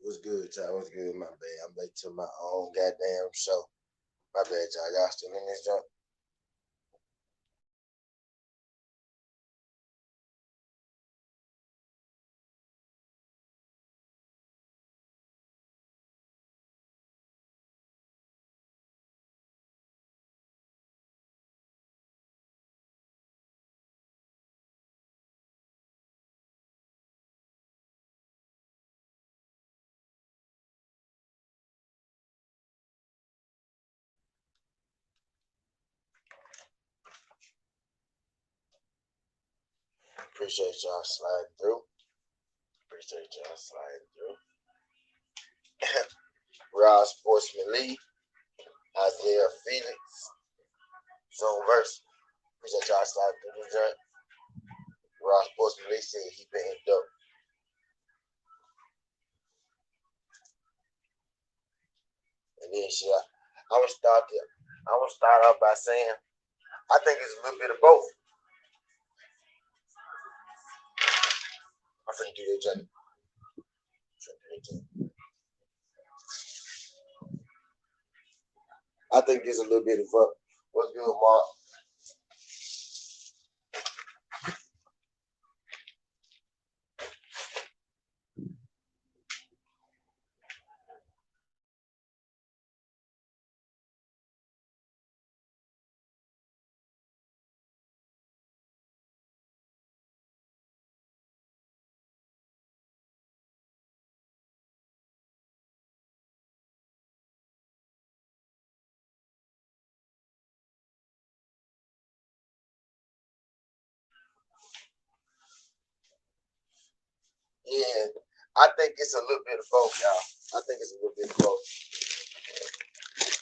What's good, y'all? What's good? My bad. I'm late to my own goddamn show. My bad, y'all. Y'all still in this jump? Appreciate y'all sliding through. Appreciate y'all sliding through. Raw Sportsman Lee, Isaiah Felix, Zone Verse. Appreciate y'all sliding through the joint. Raw Sportsman Lee said he been dope. And then shit, I'm gonna start off by saying I think it's a little bit of both. I'm finna do that joint. I think there's a little bit of fuck. What's good, Mark? Yeah, I think it's a little bit of both, y'all. I think it's a little bit of both.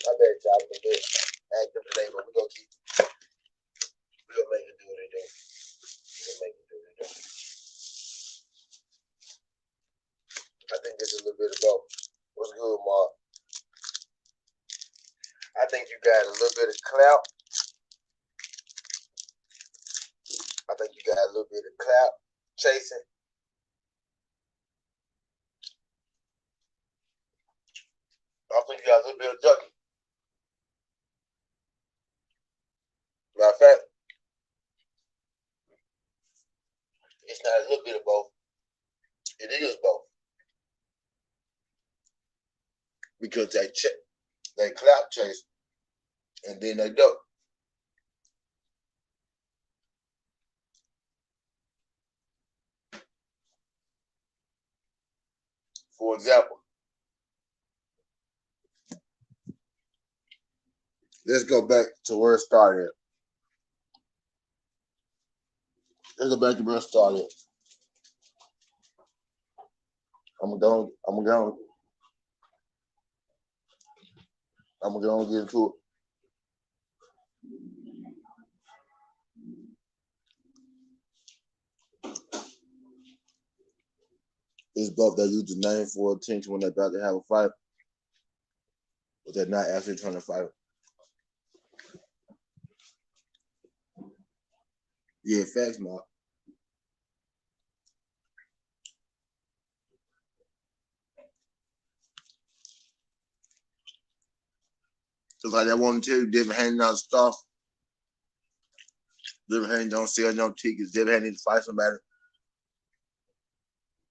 I bet y'all a bit active today, but we're gonna make it do what it do. We'll make it do what it do. I think it's a little bit of both. What's good, Mark? I think you got a little bit of clout. I think you got a little bit of clout chasing. I think you got a little bit of ducking. Matter of fact, it's not a little bit of both. It is both. Because they clout chase and then they duck. For example, let's go back to where it started. Let's go back to where it started. I'm gonna go and get into it. It's both that use the name for attention when they're about to have a fight, but they're not actually trying to fight. Yeah, facts, Mark. So like I want to tell you, David Haney not stuff. David Haney don't sell no tickets. David Haney to fight somebody.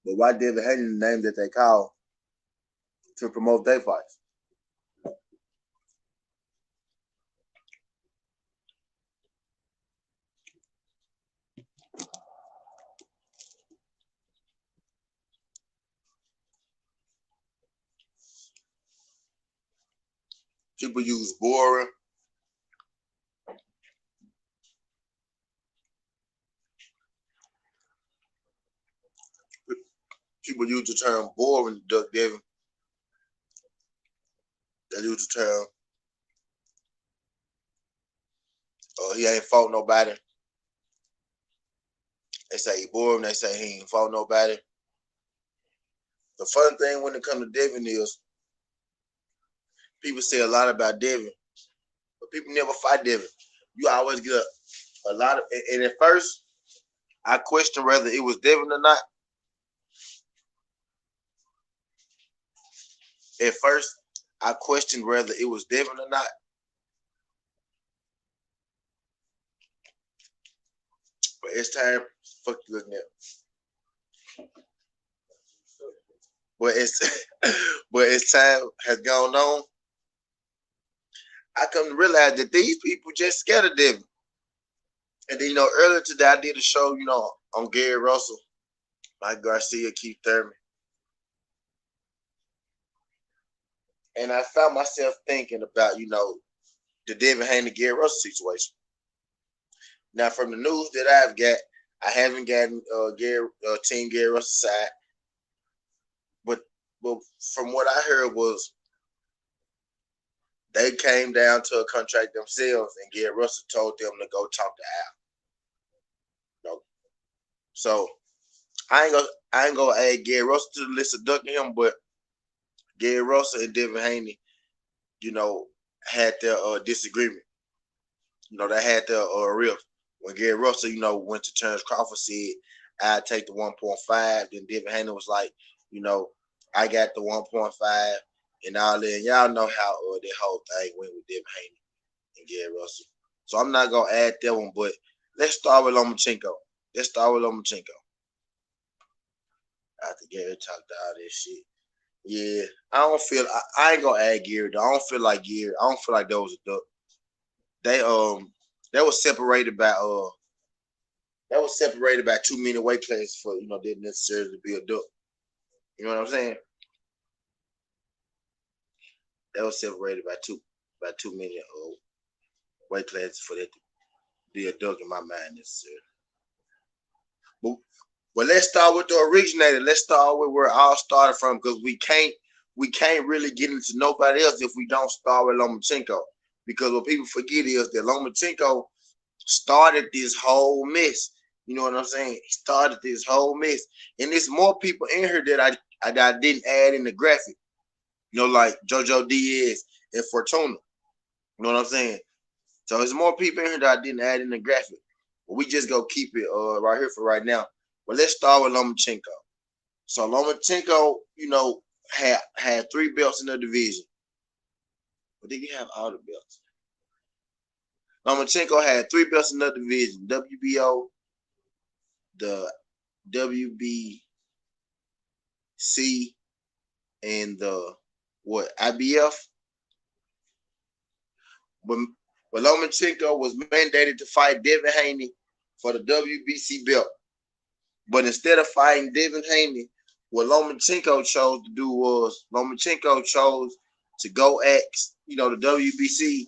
But why David Haney the name that they call to promote their fights? People use boring. People use the term boring to duck Devin. They use the term, he ain't fought nobody. They say he boring. They say he ain't fought nobody. The fun thing when it comes to Devin is people say a lot about Devin, but people never fight Devin. You always get a lot of, and at first, I questioned whether it was Devin or not. At first, I questioned whether it was Devin or not, but it's time. Fuck you looking at. But it's but as time has gone on, I come to realize that these people just scared of Devin. And then earlier today I did a show, on Gary Russell, Mike Garcia, Keith Thurman, and I found myself thinking about the Devin Haney Gary Russell situation. Now, from the news that I've got, I haven't gotten Team Gary Russell side, but from what I heard was they came down to a contract themselves, and Gary Russell told them to go talk to Al. So I ain't gonna add Gary Russell to the list of ducking him, but Gary Russell and Devin Haney, had their disagreement. They had their rift. When Gary Russell, went to Terrence Crawford, said, I'd take the 1.5. Then Devin Haney was like, I got the 1.5 and all that. And y'all know how that whole thing went with Devin Haney and Gary Russell. So I'm not going to add that one, but let's start with Lomachenko. After Gary talked all this shit. Yeah, I ain't going to add Gary, though. I don't feel like Gary. I don't feel like that was a duck. They was separated by too many weight classes for didn't necessarily be a duck. You know what I'm saying? That was separated by too many weight classes for that to be a duck in my mind necessarily. But let's start with the originator. Let's start with where it all started from, because we can't really get into nobody else if we don't start with Lomachenko. Because what people forget is that Lomachenko started this whole mess. You know what I'm saying? He started this whole mess. And there's more people in here that I didn't add in the graphic. Like JoJo Diaz and Fortuna. You know what I'm saying? So there's more people in here that I didn't add in the graphic. But we just go keep it right here for right now. But let's start with Lomachenko. So Lomachenko, had 3 belts in the division. But did he have all the belts? Lomachenko had 3 belts in the division: WBO, the WBC, and the IBF. But Lomachenko was mandated to fight Devin Haney for the WBC belt. But instead of fighting Devin Haney, what Lomachenko chose to do was Lomachenko chose to go ask, the WBC,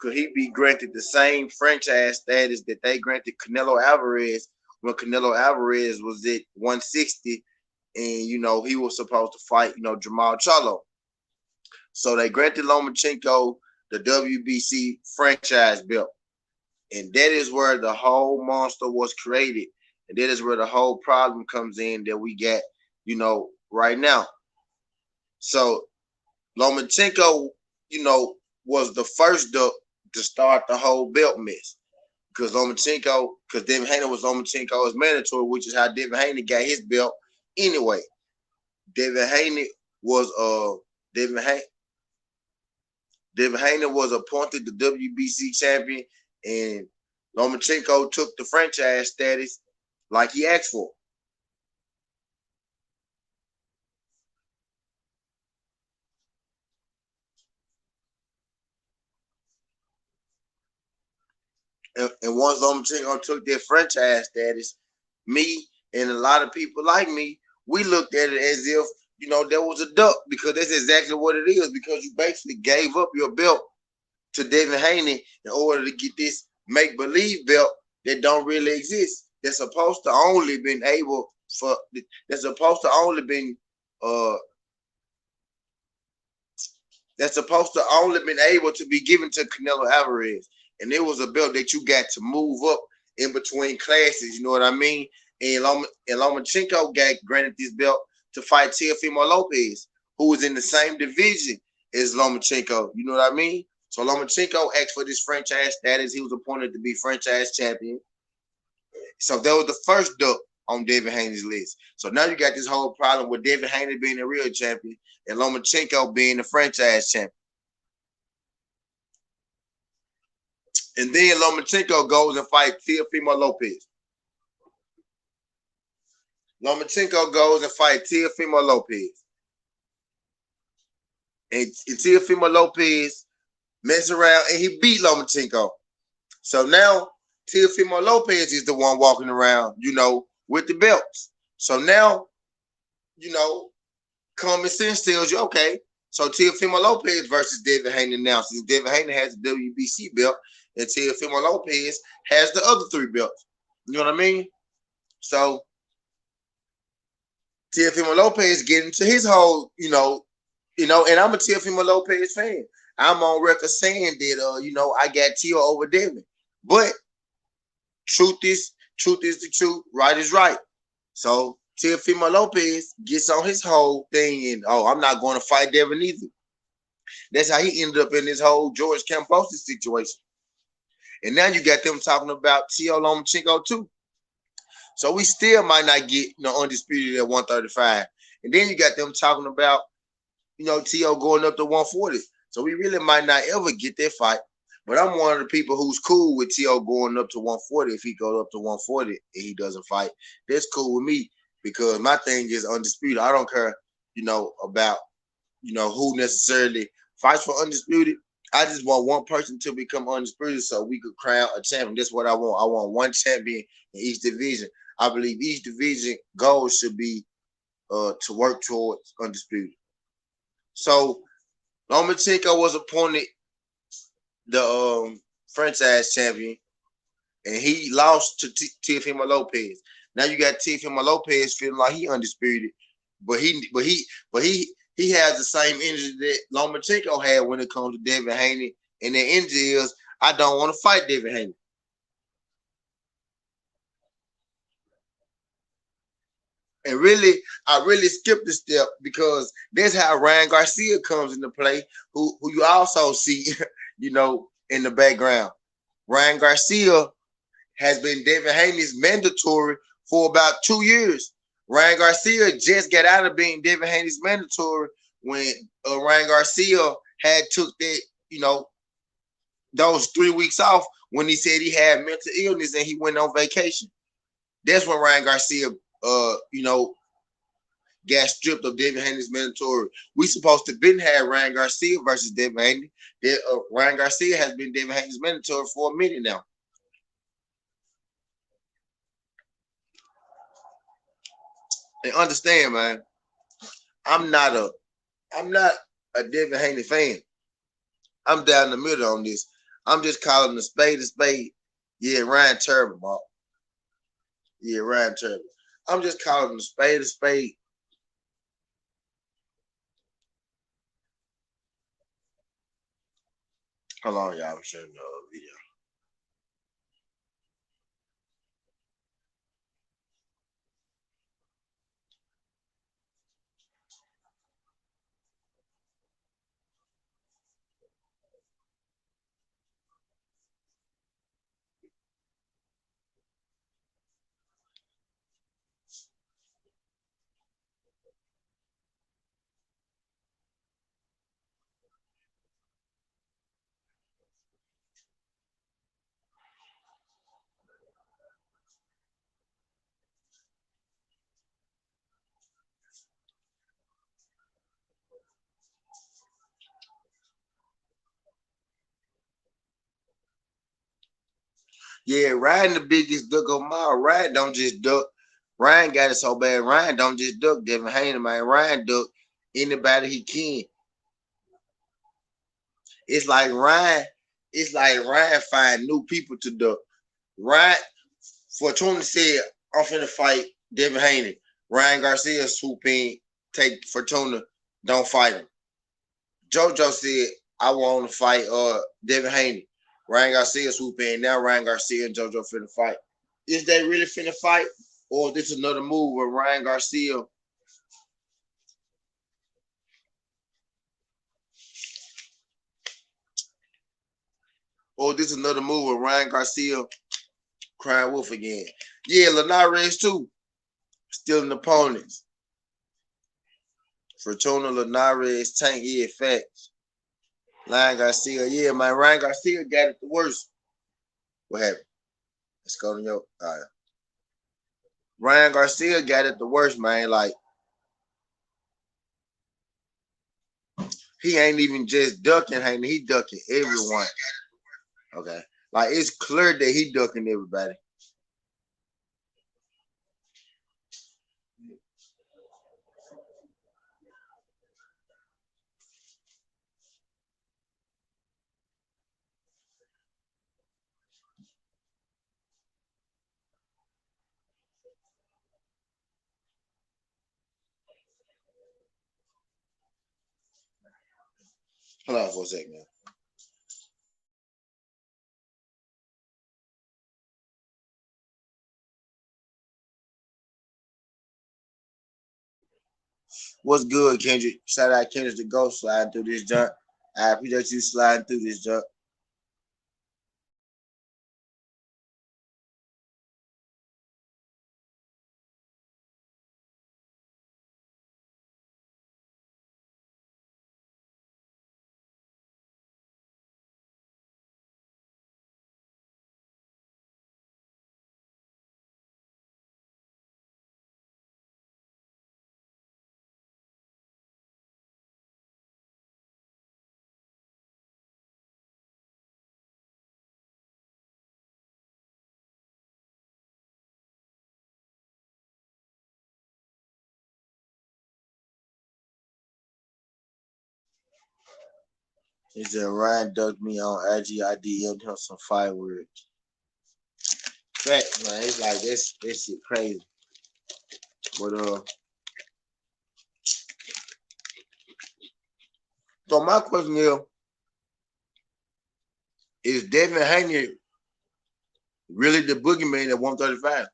could he be granted the same franchise status that they granted Canelo Alvarez when Canelo Alvarez was at 160 and, he was supposed to fight, Jamal Charlo. So they granted Lomachenko the WBC franchise belt. And that is where the whole monster was created. And that is where the whole problem comes in that we got, right now. So Lomachenko, was the first duck to start the whole belt mess. Because Devin Haney was Lomachenko's mandatory, which is how Devin Haney got his belt anyway. Devin Haney was appointed the WBC champion, and Lomachenko took the franchise status like he asked for. And once Lomachenko took that franchise status, me and a lot of people like me, we looked at it as if, there was a duck, because that's exactly what it is, because you basically gave up your belt to Devin Haney in order to get this make-believe belt that don't really exist. That's supposed to only been able to be given to Canelo Alvarez. And it was a belt that you got to move up in between classes, you know what I mean? And Lomachenko got granted this belt to fight Teofimo Lopez, who was in the same division as Lomachenko, you know what I mean? So Lomachenko asked for this franchise status. He was appointed to be franchise champion. So that was the first duck. on David Haney's list. So now you got this whole problem with David Haney being the real champion and Lomachenko being the franchise champion. And then Lomachenko goes and fights Teofimo Lopez. Lomachenko goes and fights Teofimo Lopez. And Teofimo Lopez mess around and he beat Lomachenko. So now Teofimo Lopez is the one walking around, with the belts. So now, common sense tells you, okay, so Teofimo Lopez versus David Haney now. Since David Haney has the WBC belt and Teofimo Lopez has the other 3 belts. You know what I mean? So Teofimo Lopez getting to his whole, and I'm a Teofimo Lopez fan. I'm on record saying that, I got Teo over David. But truth is the truth. Right is right. So Teofimo Lopez gets on his whole thing and, I'm not going to fight Devin either. That's how he ended up in this whole George Kambosos situation. And now you got them talking about Teo Lomachenko too. So we still might not get undisputed at 135. And then you got them talking about, Teo going up to 140. So we really might not ever get that fight. But I'm one of the people who's cool with Teo going up to 140. If he goes up to 140 and he doesn't fight, that's cool with me because my thing is undisputed. I don't care, about, who necessarily fights for undisputed. I just want one person to become undisputed so we could crown a champion. That's what I want. I want one champion in each division. I believe each division goal should be to work towards undisputed. So Lomachenko was appointed the franchise champion, and he lost to Teofimo Lopez. Now you got Teofimo Lopez feeling like he undisputed, but he has the same energy that Lomachenko had when it comes to David Haney, and the energy is I don't want to fight David Haney. And really, I really skipped a step because that's how Ryan Garcia comes into play, who you also see, in the background. Ryan Garcia has been David Haney's mandatory for about 2 years. Ryan Garcia just got out of being David Haney's mandatory when Ryan Garcia had took that, those 3 weeks off when he said he had mental illness and he went on vacation. That's when Ryan Garcia got stripped of David Haney's mandatory. We supposed to been had Ryan Garcia versus David Haney. Ryan Garcia has been David Haney's mandatory for a minute now. And understand, man, I'm not a David Haney fan. I'm down the middle on this. I'm just calling a spade a spade. Yeah, Ryan terrible, Mark. Yeah, Ryan terrible. I'm just calling a spade a spade. Hold on, y'all. I'm showing the video. Yeah, Ryan the biggest duck of them all. Ryan don't just duck. Ryan got it so bad. Ryan don't just duck Devin Haney, man. Ryan duck anybody he can. It's like Ryan find new people to duck. Ryan Fortuna said, I'm finna fight Devin Haney. Ryan Garcia swoop in, take Fortuna, don't fight him. JoJo said, I want to fight Devin Haney. Ryan Garcia swoop in. Now Ryan Garcia and JoJo finna fight. Is they really finna fight? Or is this another move where Ryan Garcia crying wolf again? Yeah, Linares too. stealing opponents. Fortuna, Linares, Tank, yeah, facts. Ryan Garcia, yeah, man. Ryan Garcia got it the worst. What happened? Let's go to your. All right. Ryan Garcia got it the worst, man. Like, he ain't even just ducking Haney. He ducking everyone. Okay. Like, it's clear that he ducking everybody. Hold on for a second, man. What's good, Kendrick? Shout out Kendrick the Ghost sliding through this junk. I appreciate you sliding through this junk. He said Ryan ducked me on IG. I DM'd him some fireworks. Facts, man. It's like this shit crazy. But so my question is Devin Haney really the boogeyman at 135?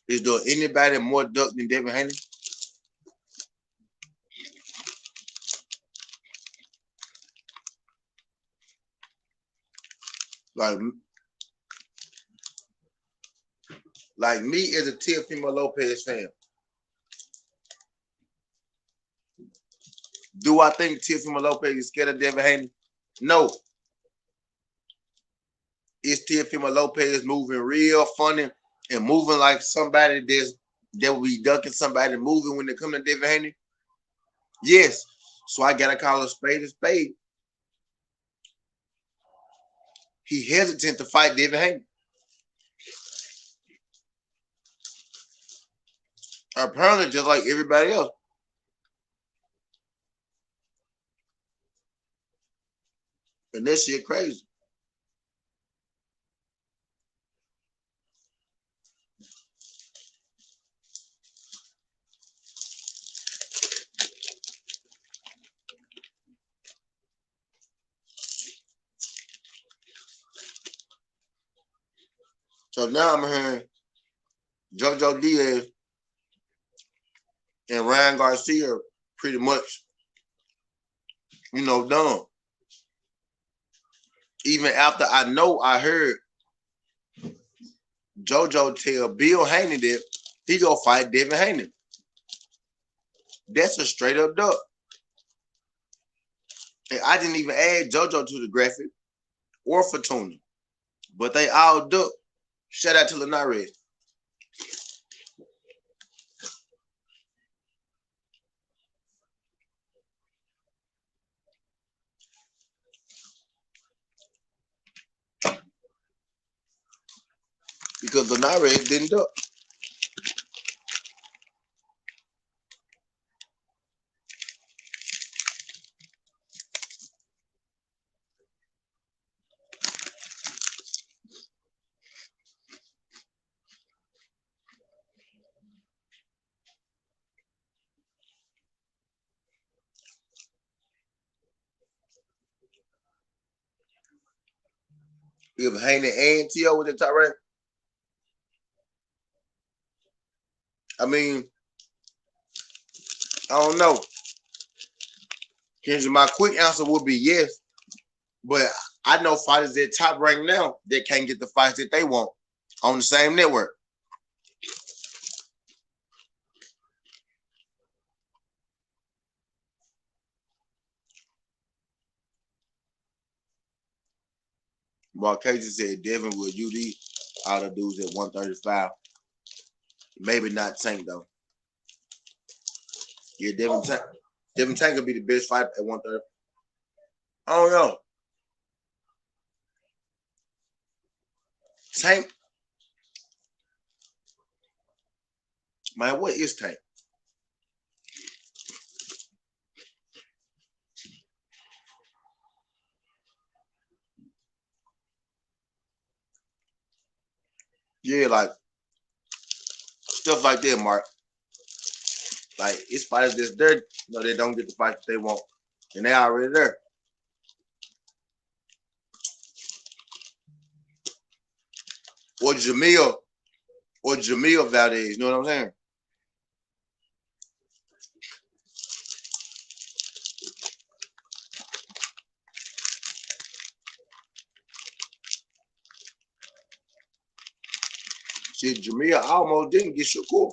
Is there anybody more ducked than Devin Haney? Like me as a Teofimo Lopez fan, do I think Teofimo Lopez is scared of Devin Haney? No. Is Teofimo Lopez moving real funny and moving like somebody that will be ducking somebody moving when they come to Devin Haney? Yes. So I gotta call a spade a spade. He hesitant to fight Devin Haney. Apparently, just like everybody else. And that shit crazy. So now I'm hearing JoJo Diaz and Ryan Garcia pretty much, done. Even after I heard JoJo tell Bill Haney that he gonna fight Devin Haney. That's a straight up duck. And I didn't even add JoJo to the graphic or Fortuna, but they all duck. Shout out to Linares. Because Linares didn't duck. If Haney and T.O. with the top rank, I mean, I don't know. My quick answer would be yes, but I know fighters at top rank now that can't get the fights that they want on the same network. Marquez said Devin will UD all the dudes at 135. Maybe not Tank though. Yeah, Devin Tank will be the best fighter at 130. I don't know. Tank, man, what is Tank? Yeah, like stuff like that, Mark. Like it's fighters that's there, they don't get the fight that they want, and they already there. Or Jamil Valdez, you know what I'm saying? Shit, Jamil almost didn't get Shakur.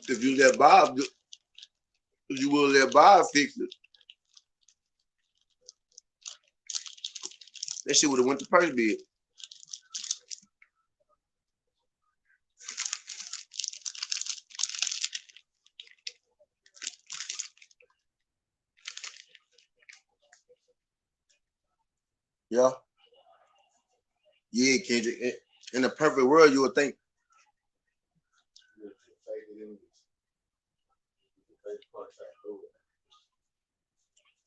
If you let Bob, if you will let Bob fix it, that shit would have went to purse bid. Yeah. Yeah, Kendrick. In the perfect world, you would think.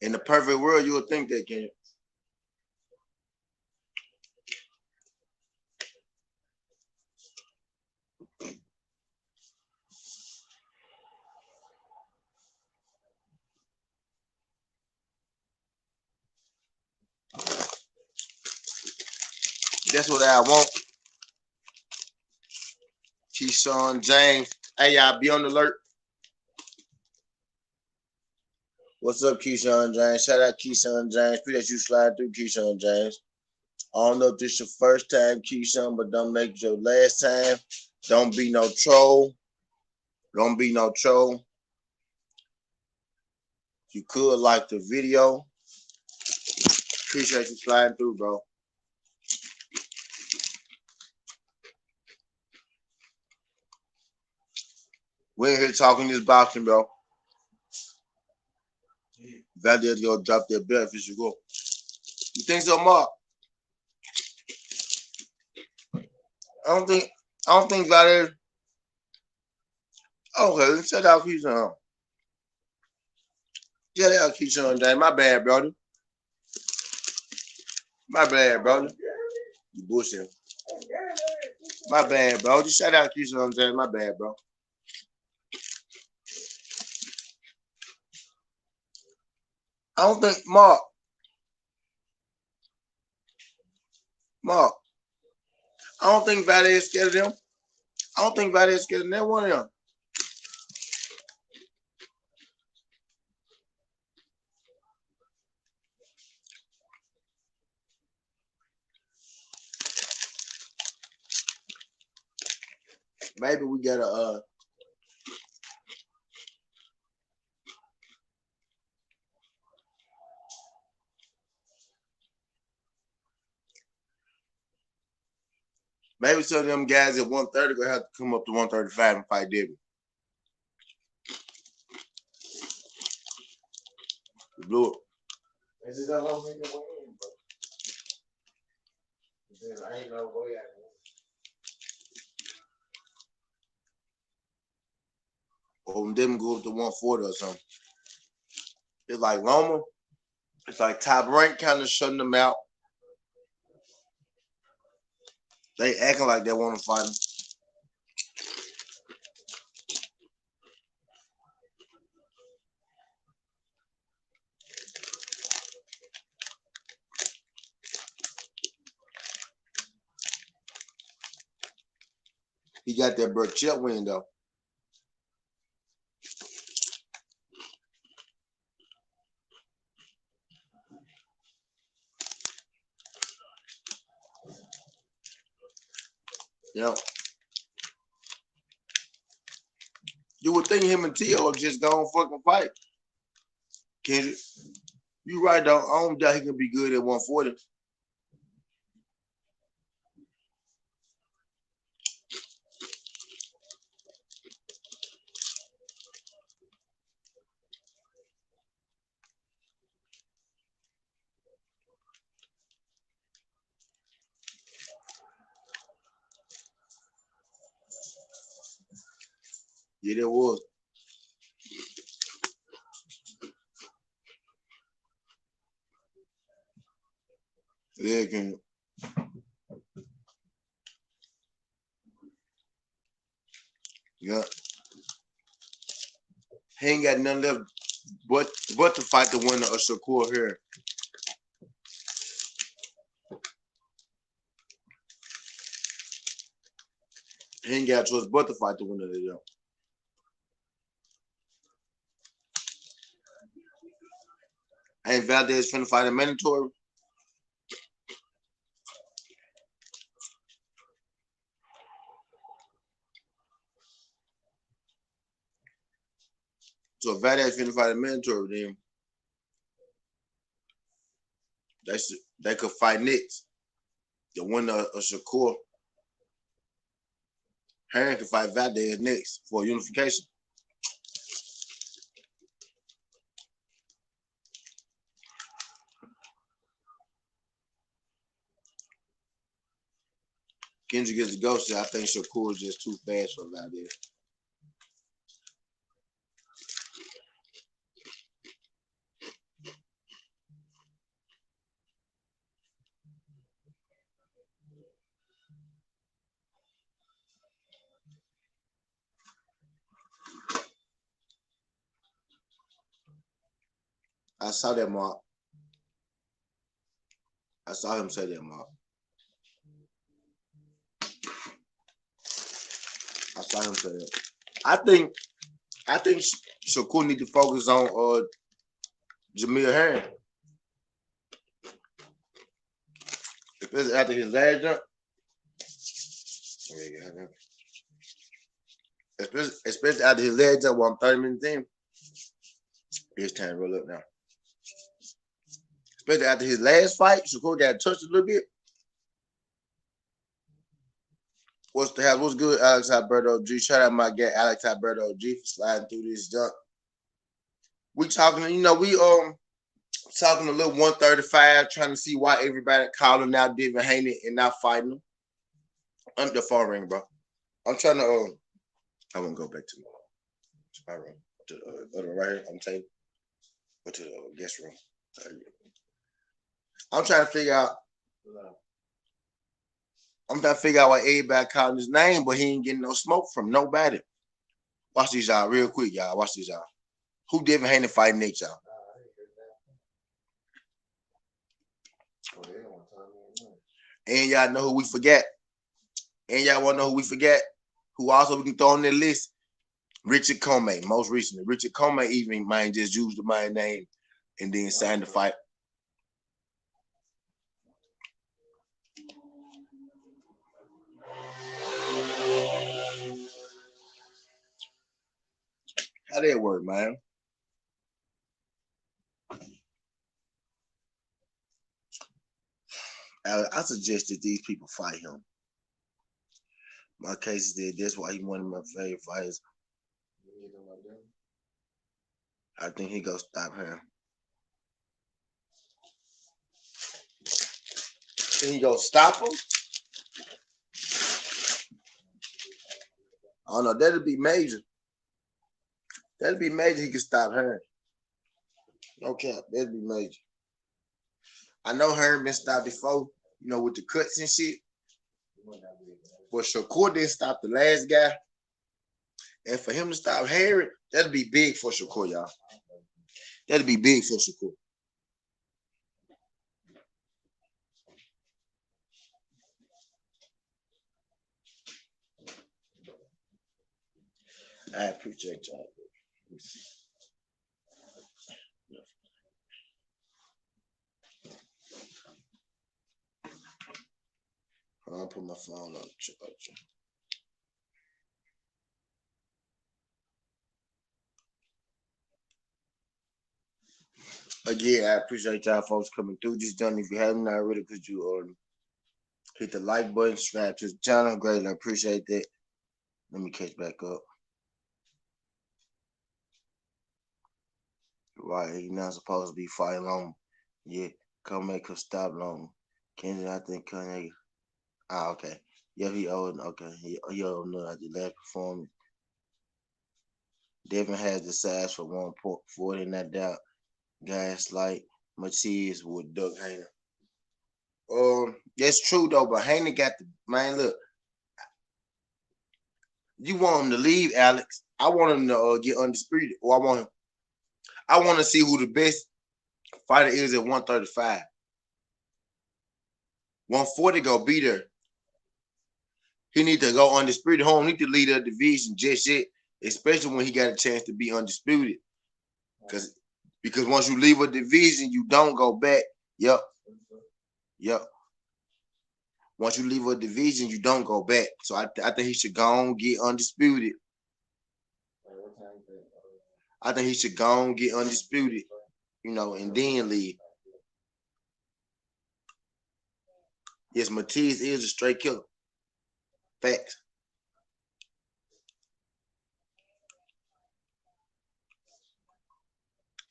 In the perfect world, you would think that, Kendrick. That's what I want. Keyshawn James. Hey, y'all, be on the alert. What's up, Keyshawn James? Shout out Keyshawn James. Appreciate you slide through, Keyshawn James. I don't know if this is your first time, Keyshawn, but don't make it your last time. Don't be no troll. Don't be no troll. You could like the video. Appreciate you sliding through, bro. We're here talking this boxing, bro. Valdez gonna drop their belt if you should go. You think so, Mark? I don't think Valdez. Okay, let's shut out Keyshawn. Shut out Keyshawn James. My bad, brother. My bad, brother. You bullshit. My bad, bro. Just shout out Keyshawn James. My bad, bro. I don't think Mark. I don't think Valdez is scared of them. I don't think Valdez is scared of that one of them. Maybe we gotta maybe some of them guys at 130 gonna have to come up to 135 and fight David. Blew it. Or them go up to 140 or something. It's like Roma. It's like Top Rank kind of shutting them out. They acting like they want to fight him. He got that Burchett win though. You know, you would think him and Tio just go on fucking fight. Kendrick, you right though. I don't doubt he can be good at 140. Yeah, there was. Yeah, Kendrick. Yeah. He ain't got nothing left but to fight the winner of Shakur here. He ain't got a choice but to fight the winner of the jump. Ain't Valdez finna fight a mandatory? So if Valdez finna fight a mandatory, then they could fight next. The winner of Shakur. Haney could fight Valdez next for unification. Kendrick gets the ghost. I think Shakur is just too fast for Valdez. I saw that mark. I saw him say that mark. I saw him say that. I think Shakur need to focus on Jamil Herring. Especially after his last jump. Especially after his last jump while I'm 30 minutes in. It's time to roll up now. Especially after his last fight, Shakur got touched a little bit. What's the hell? What's good, Alex Alberto G? Shout out my guy Alex Alberto G for sliding through this jump. We talking, we talking a little 135, trying to see why everybody calling out Devin Haney and not fighting him. I'm the phone ring, bro. I'm trying to I won't go back to my room. To the right here. I'm saying go to the guest room. I'm trying to figure out why everybody calling his name, but he ain't getting no smoke from nobody. Watch these, y'all, real quick, y'all. Watch these, y'all. Who Devin Haney fighting next, y'all? And y'all know who we forget. And y'all want to know who we forget? Who also we can throw on that list? Richard Comey, most recently. Richard Comey even might just use the my name and then sign the fight. How that work, man? I suggest that these people fight him. My case is that that's why he one of my favorite fighters. I think he gonna stop him. Think he gonna stop him? I don't know. That'll be major. That'll be major. He can stop Hearn. No cap. That'll be major. I know Hearn been stopped before, with the cuts and shit. But Shakur didn't stop the last guy. And for him to stop Harry, that'll be big for Shakur, y'all. That'll be big for Shakur. I appreciate y'all. I'll put my phone on charger. Again, I appreciate y'all folks coming through. Just done if you haven't already, could you hit the like button, subscribe to the channel. Greatly appreciate that. Let me catch back up. Right, he not supposed to be fighting long. Yeah, come make her stop long. Kenzie, I think Kanye. Okay. Yeah, he owed. Okay, he owed another the last performance. Devin has the size for 140, not doubt. Guys like Matias with Doug Haney. That's true though, but Haney got the man. Look, you want him to leave, Alex. I want him to get undisputed, or I want to see who the best fighter is at 135. 140 go be there. He need to go undisputed. He don't need to lead a division just yet, especially when he got a chance to be undisputed. Because once you leave a division, you don't go back. Yep. Once you leave a division, you don't go back. So I think he should go and get undisputed. I think he should go and get undisputed, and then leave. Yes, Matias is a straight killer. Facts.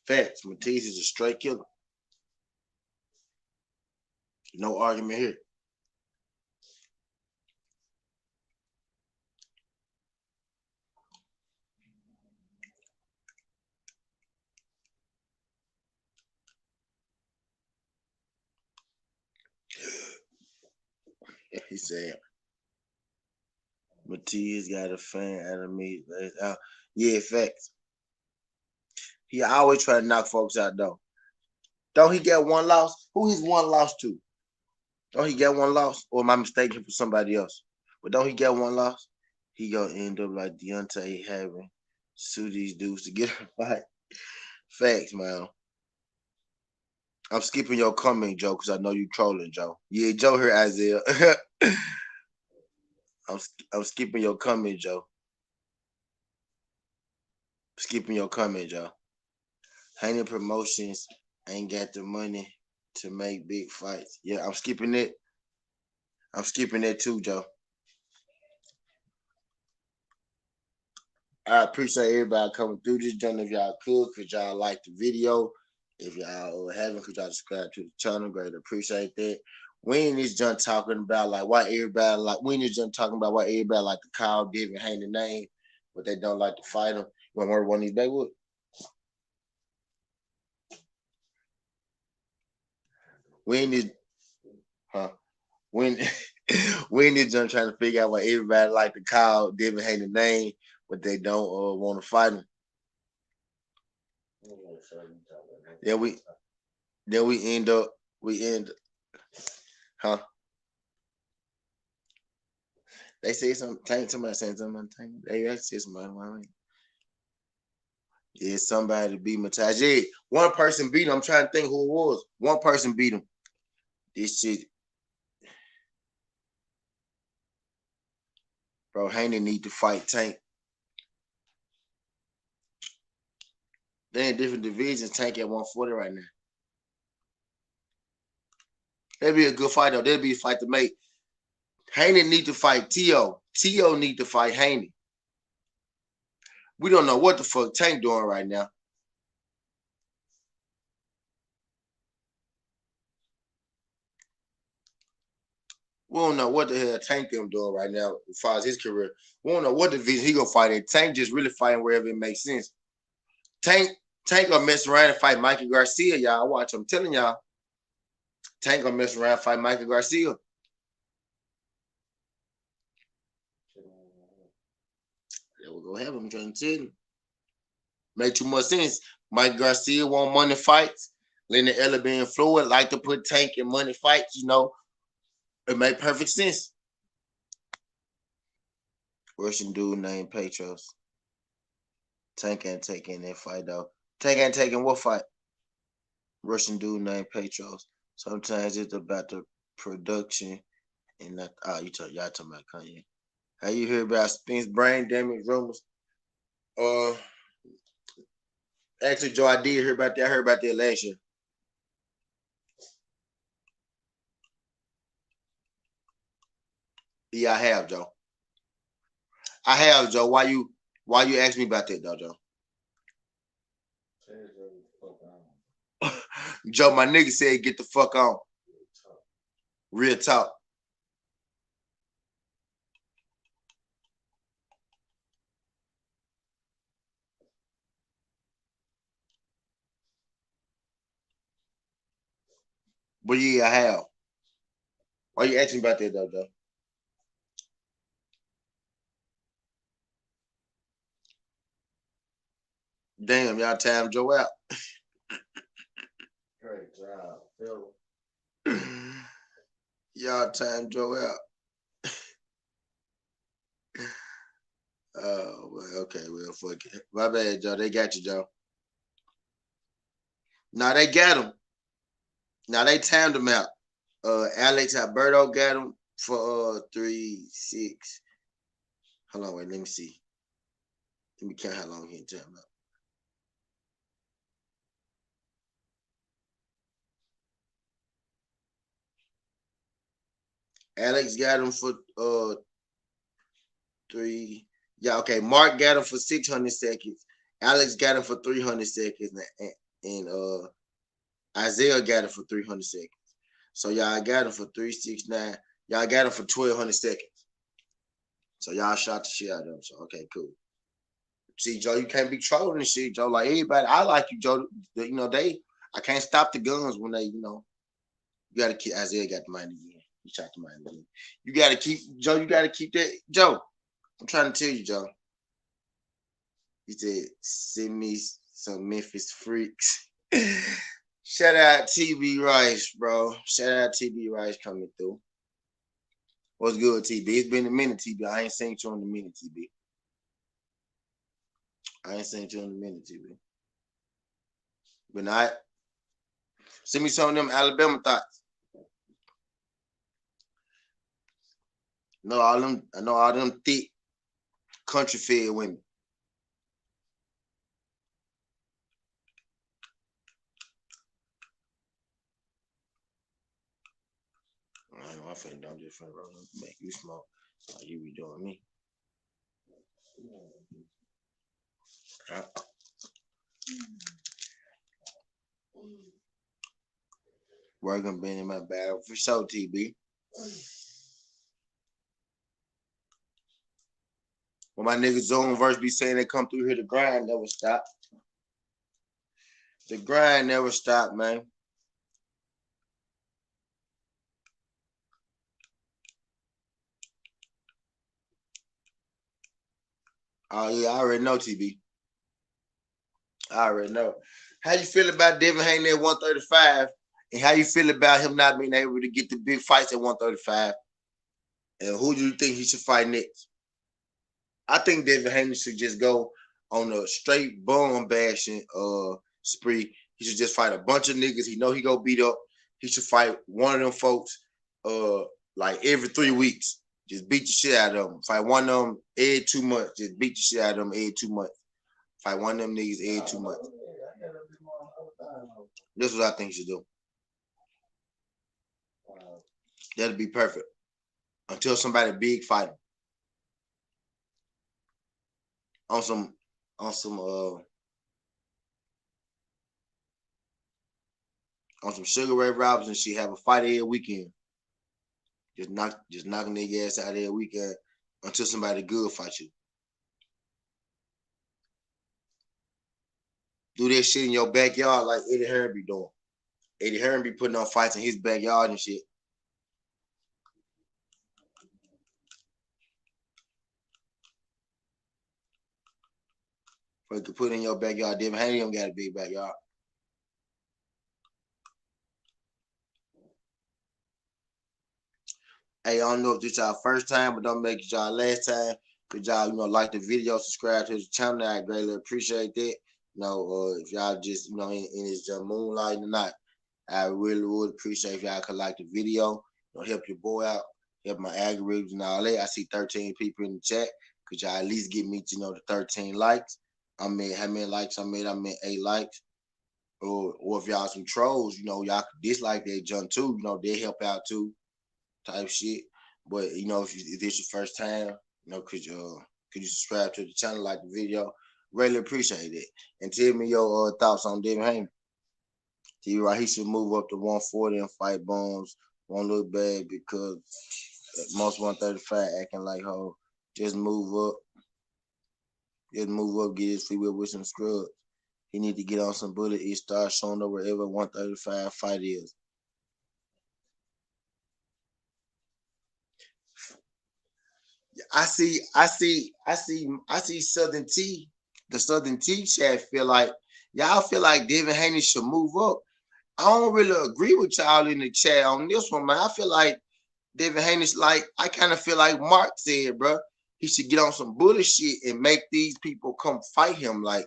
Facts. Matias is a straight killer. No argument here. He said, Matias got a fan out of me. Yeah, facts. He always try to knock folks out, though. Don't he get one loss? Who he's one loss to? Don't he get one loss? Or am I mistaken for somebody else? But don't he get one loss? He gonna end up like Deontay having sue these dudes to get a fight. Facts, man. I'm skipping your comment, Joe, because I know you trolling, Joe. Yeah, Joe here, Isaiah. I'm skipping your comment, Joe. Skipping your comment, Joe. Haney Promotions ain't got the money to make big fights. Yeah, I'm skipping it. I'm skipping that too, Joe. I appreciate everybody coming through this journey. If y'all could, y'all like the video. If y'all haven't, could y'all subscribe to the channel? Great, appreciate that. We ain't this junk talking about like why everybody like. We ain't this junk talking about why everybody like to call Devin Haney name, but they don't like to fight him. You want to murder one of these Baywood? We ain't this, huh? When we ain't this junk trying to figure out why everybody like to call Devin Haney name, but they don't want to fight him. Yeah, we end, huh? They say something. Somebody saying something. They say somebody. Yeah, somebody beat Mataj. Yeah, one person beat him. I'm trying to think who it was. One person beat him. This shit, bro. Haney need to fight Tank. They in different divisions. Tank at 140 right now. That'd be a good fight though. That'd be a fight to make. Haney need to fight T.O. T.O. need to fight Haney. We don't know what the fuck Tank doing right now. We don't know what the hell Tank them doing right now as far as his career. We don't know what division he gonna fight in. Tank just really fighting wherever it makes sense. Tank gonna mess around and fight Mikey Garcia, y'all. Watch, I'm telling y'all. Tank gonna mess around and fight Mikey Garcia. There we go. Have him trying to tell you. Make too much sense. Mike Garcia want money fights. Lenny Ella being fluid, like to put Tank in money fights, It make perfect sense. Russian dude named Petros. Tank ain't taking that fight though. Tank ain't taking what fight? Russian dude named Petros. Sometimes it's about the production And not, y'all talking about Kanye. How you hear about Spence brain damage rumors? Uh, actually, Joe, I did hear about that. I heard about that last year. Yeah, I have, Joe. I have, Joe. Why you ask me about that, though, Joe? Joe, my nigga said get the fuck on. Real talk. But yeah, I have. Why you asking about that, though, Joe? Damn, y'all time Joe out. Great job, Phil. Y'all time Joe out. Oh, well, okay, well, fuck it. My bad, Joe. They got you, Joe. Now they got him. Now they timed him out. Alex Alberto got him for 3-6. Hold on, wait, let me see. Let me count how long he timed out. Alex got him for 3. Yeah, okay. Mark got him for 600 seconds. Alex got him for 300 seconds, and Isaiah got him for 300 seconds. So y'all got him for 369. Y'all got him for 1,200 seconds. So y'all shot the shit out of them. So okay, cool. See, Joe, you can't be trolling and shit, Joe. Like everybody, I like you, Joe. You know, I can't stop the guns when they, you gotta keep Isaiah got the money again. He shot the money again. You gotta keep Joe, you gotta keep that. Joe, I'm trying to tell you, Joe. He said, send me some Memphis freaks. Shout out TB Rice, bro. Shout out TB Rice coming through. What's good, TB? It's been a minute, TB. I ain't seen you in a minute, TB. I ain't seen you in a minute, TB. But not send me some of them Alabama thoughts. I know all them thick country fed women. I know I finna don't just finna roll make you smoke like you be doing me. Working been in my bag for sure, TB. When my niggas Zone verse be saying they come through here, the grind never stop. The grind never stop, man. Oh yeah, I already know, TB. I already know. How you feel about Devin Haney at 135? And how you feel about him not being able to get the big fights at 135? And who do you think he should fight next? I think Devin Haney should just go on a straight bum bashing spree. He should just fight a bunch of niggas. He know he go beat up. He should fight one of them folks like every 3 weeks. Just beat the shit out of them. Fight one of them every 2 months. Just beat the shit out of them every 2 months. Fight one of them niggas every 2 months. That's what I think you should do. That'd be perfect. Until somebody big fight him. On some on some Sugar Ray Robinson, she have a fight every weekend. Just knocking their ass out every weekend until somebody good fight you. Do that shit in your backyard like Eddie Hearn be doing. Eddie Hearn be putting on fights in his backyard and shit. But you could put it in your backyard. Devin Haney don't got a big backyard. Hey, I don't know if this y'all first time, but don't make it y'all last time. If y'all, like the video, subscribe to the channel. I greatly appreciate that. If y'all just, in this moonlight tonight, I really would appreciate if y'all could like the video. Help your boy out. help my algorithms and all that. I see 13 people in the chat. Could y'all at least get me to the 13 likes? I mean, how many likes I made? I meant 8 likes. Or if y'all some trolls, y'all could dislike that junk too. They help out too, type shit. But if this your first time, could you subscribe to the channel, like the video? Really appreciate it. And tell me your thoughts on Devin Haney. Tell you right, he should move up to 140 and fight Bones. Won't look bad because most 135 acting like ho. Just move up. Just move up, get his free will with some scrubs. He need to get on some bullet. He start showing up wherever 135 fight is. I see Southern T. The Southern T chat feel like y'all feel like Devin Haney should move up. I don't really agree with y'all in the chat on this one, man. I feel like Devin Haney's I kind of feel like Mark said, bro. He should get on some bullshit and make these people come fight him. Like,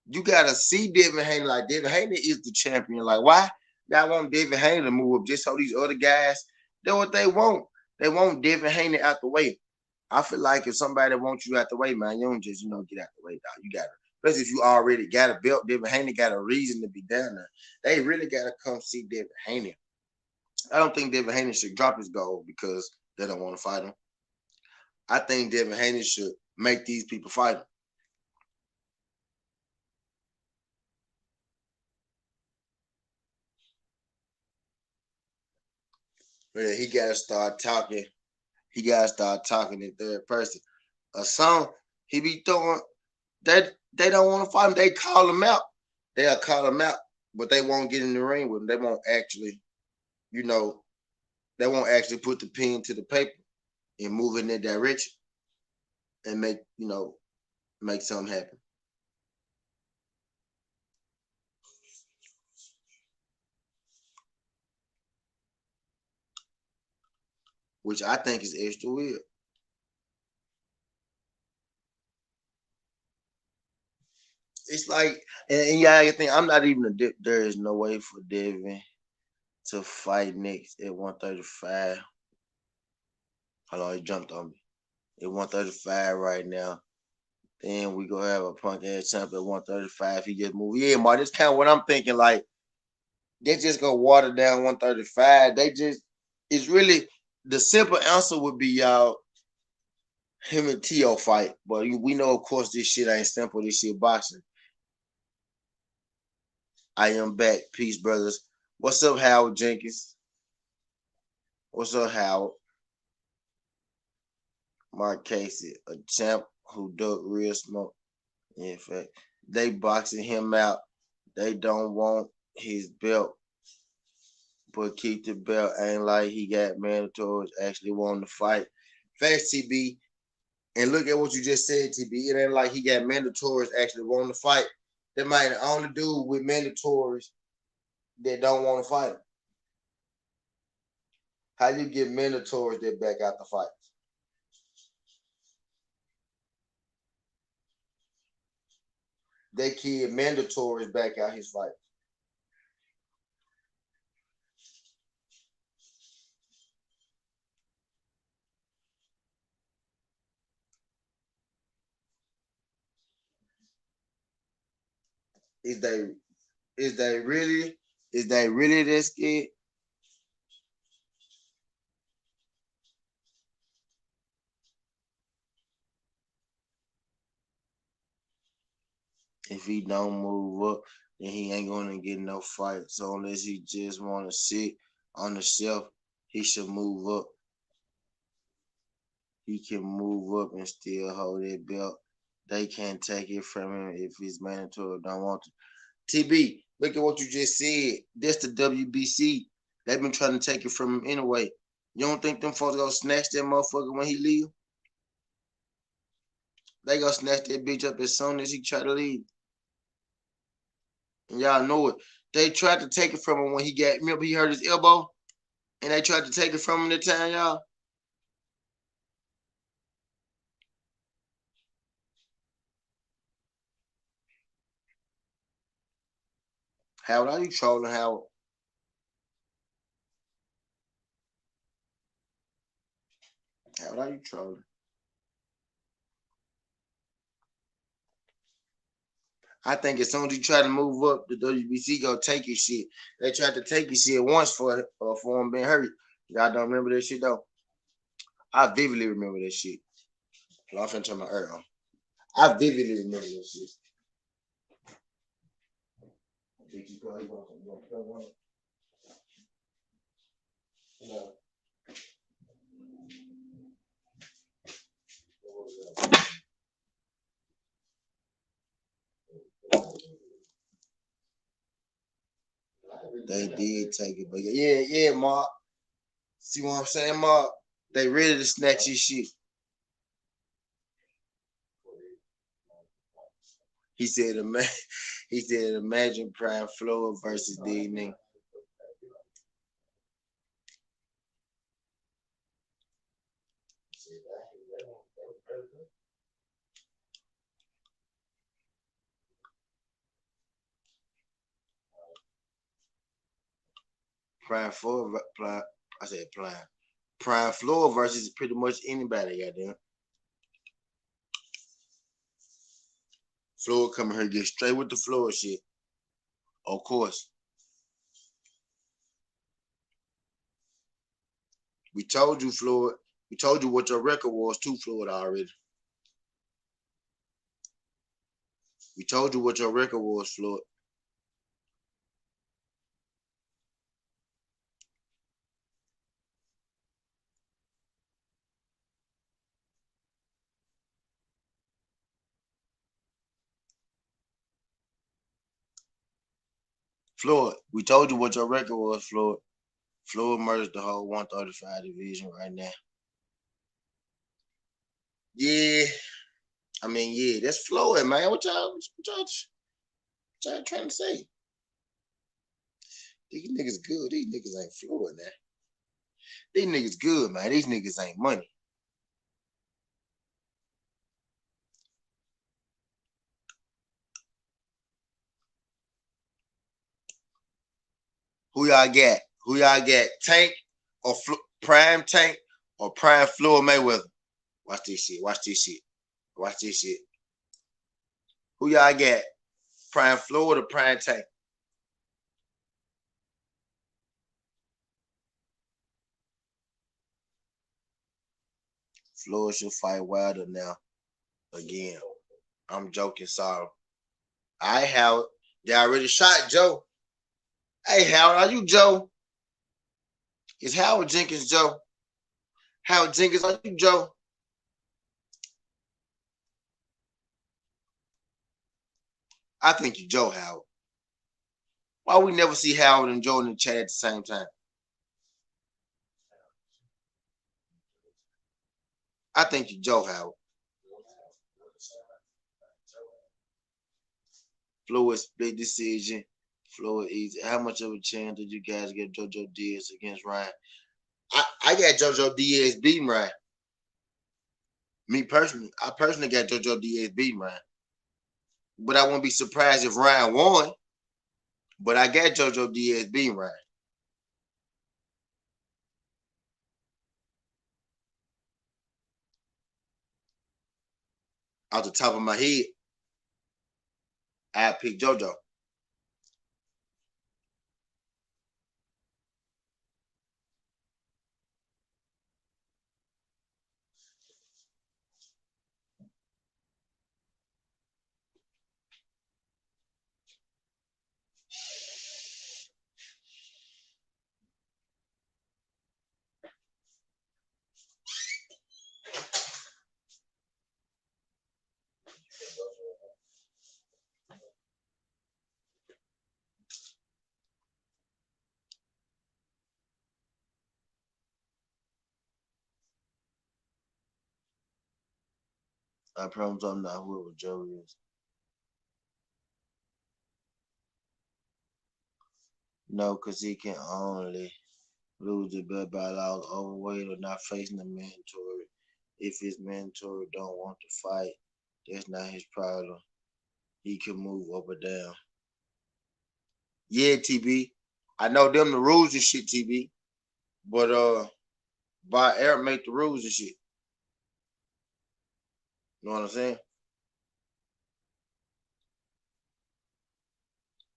you gotta see Devin Haney. Like, Devin Haney is the champion. Like, why y'all want Devin Haney to move up just so these other guys? That's what they want. They want Devin Haney out the way. I feel like if somebody wants you out the way, man, you don't just, get out the way, dog. You gotta, especially if you already got a belt, Devin Haney got a reason to be down there. They really gotta come see Devin Haney. I don't think Devin Haney should drop his gold because they don't want to fight him. I think Devin Haney should make these people fight him. But he gotta start talking. He gotta start talking in third person. A song he be throwing, they don't want to fight him. They call him out. They'll call him out, but they won't get in the ring with him. They won't actually, they won't actually put the pen to the paper and move in that direction and make something happen. Which I think is extra weird. It's like, and yeah, I think I'm not even there is no way for Devin to fight next at 135. Hold on, he jumped on me. At 135 right now. Then we gonna have a punk ass champ at 135. He just moved. Yeah, Mark, that's kind of what I'm thinking. Like, they just gonna water down 135. It's really the simple answer would be y'all him and T.O. fight. But we know, of course, this shit ain't simple. This shit boxing. I am back. Peace, brothers. What's up, Howard Jenkins? What's up, Howard? Mark Casey, a champ who ducked real smoke. In fact, they boxing him out. They don't want his belt, but keep the belt. Ain't like he got mandatories. Actually wanting to fight. Facts, TB. And look at what you just said, TB. It ain't like he got mandatories actually wanting to fight. That might only do with mandatories that don't want to fight. How you get mandatories that back out the fight? They kid mandatories back out his fight. Is they is they really that scared? If he don't move up, then he ain't gonna get no fight. So unless he just wanna sit on the shelf, he should move up. He can move up and still hold that belt. They can't take it from him if he's mandatory or don't want to. TB, look at what you just said. That's the WBC. They've been trying to take it from him anyway. You don't think them folks gonna snatch that motherfucker when he leave? They gonna snatch that bitch up as soon as he try to leave. And y'all know it. They tried to take it from him when remember he hurt his elbow? And they tried to take it from him that time, y'all. Howard, are you trolling, Howard? How are you trolling? I think as soon as you try to move up, the WBC go take your shit. They tried to take your shit once for him being hurt. Y'all don't remember that shit though? I vividly remember that shit. I'm finna turn my ear on. I vividly remember that shit. They did take it, but yeah, Mark. See what I'm saying, Mark? They ready to snatch his shit. He said, imagine Prime Floyd versus D. Prime Floyd, I said Prime Floyd versus pretty much anybody, goddamn. Floyd coming here, get straight with the Floyd shit. Of course. We told you, Floyd. We told you what your record was too, Floyd, already. We told you what your record was, Floyd. Floyd, we told you what your record was, Floyd. Floyd murders the whole 135 division right now. Yeah. I mean, yeah, that's Floyd, man. What y'all trying to say? These niggas good. These niggas ain't Floyd now. These niggas good, man. These niggas ain't money. Who y'all got? Who y'all got? Tank or Prime Tank or Prime Floyd Mayweather? Watch this shit. Watch this shit. Watch this shit. Who y'all got? Prime Floyd or Prime Tank? Floyd should fight Wilder now. Again. I'm joking, sorry. I Howard. They already shot Joe. Hey, Howard, are you Joe? Is Howard Jenkins Joe? Howard Jenkins, are you Joe? I think you Joe, Howard. Why we never see Howard and Joe in the chat at the same time? I think you Joe, Howard. Floyd split decision. Floyd easy. How much of a chance did you guys get JoJo Diaz against Ryan? I got JoJo Diaz beating Ryan. Me personally, I personally got JoJo Diaz beating Ryan. But I won't be surprised if Ryan won. But I got JoJo Diaz beating Ryan. Off the top of my head, I pick JoJo. I promise I'm not whoever Joe is. No, because he can only lose the belt by loss overweight or not facing the mandatory. If his mandatory don't want to fight, that's not his problem. He can move up or down. Yeah, TB. I know them the rules and shit, TB. But By Eric make the rules and shit. You know what I'm saying?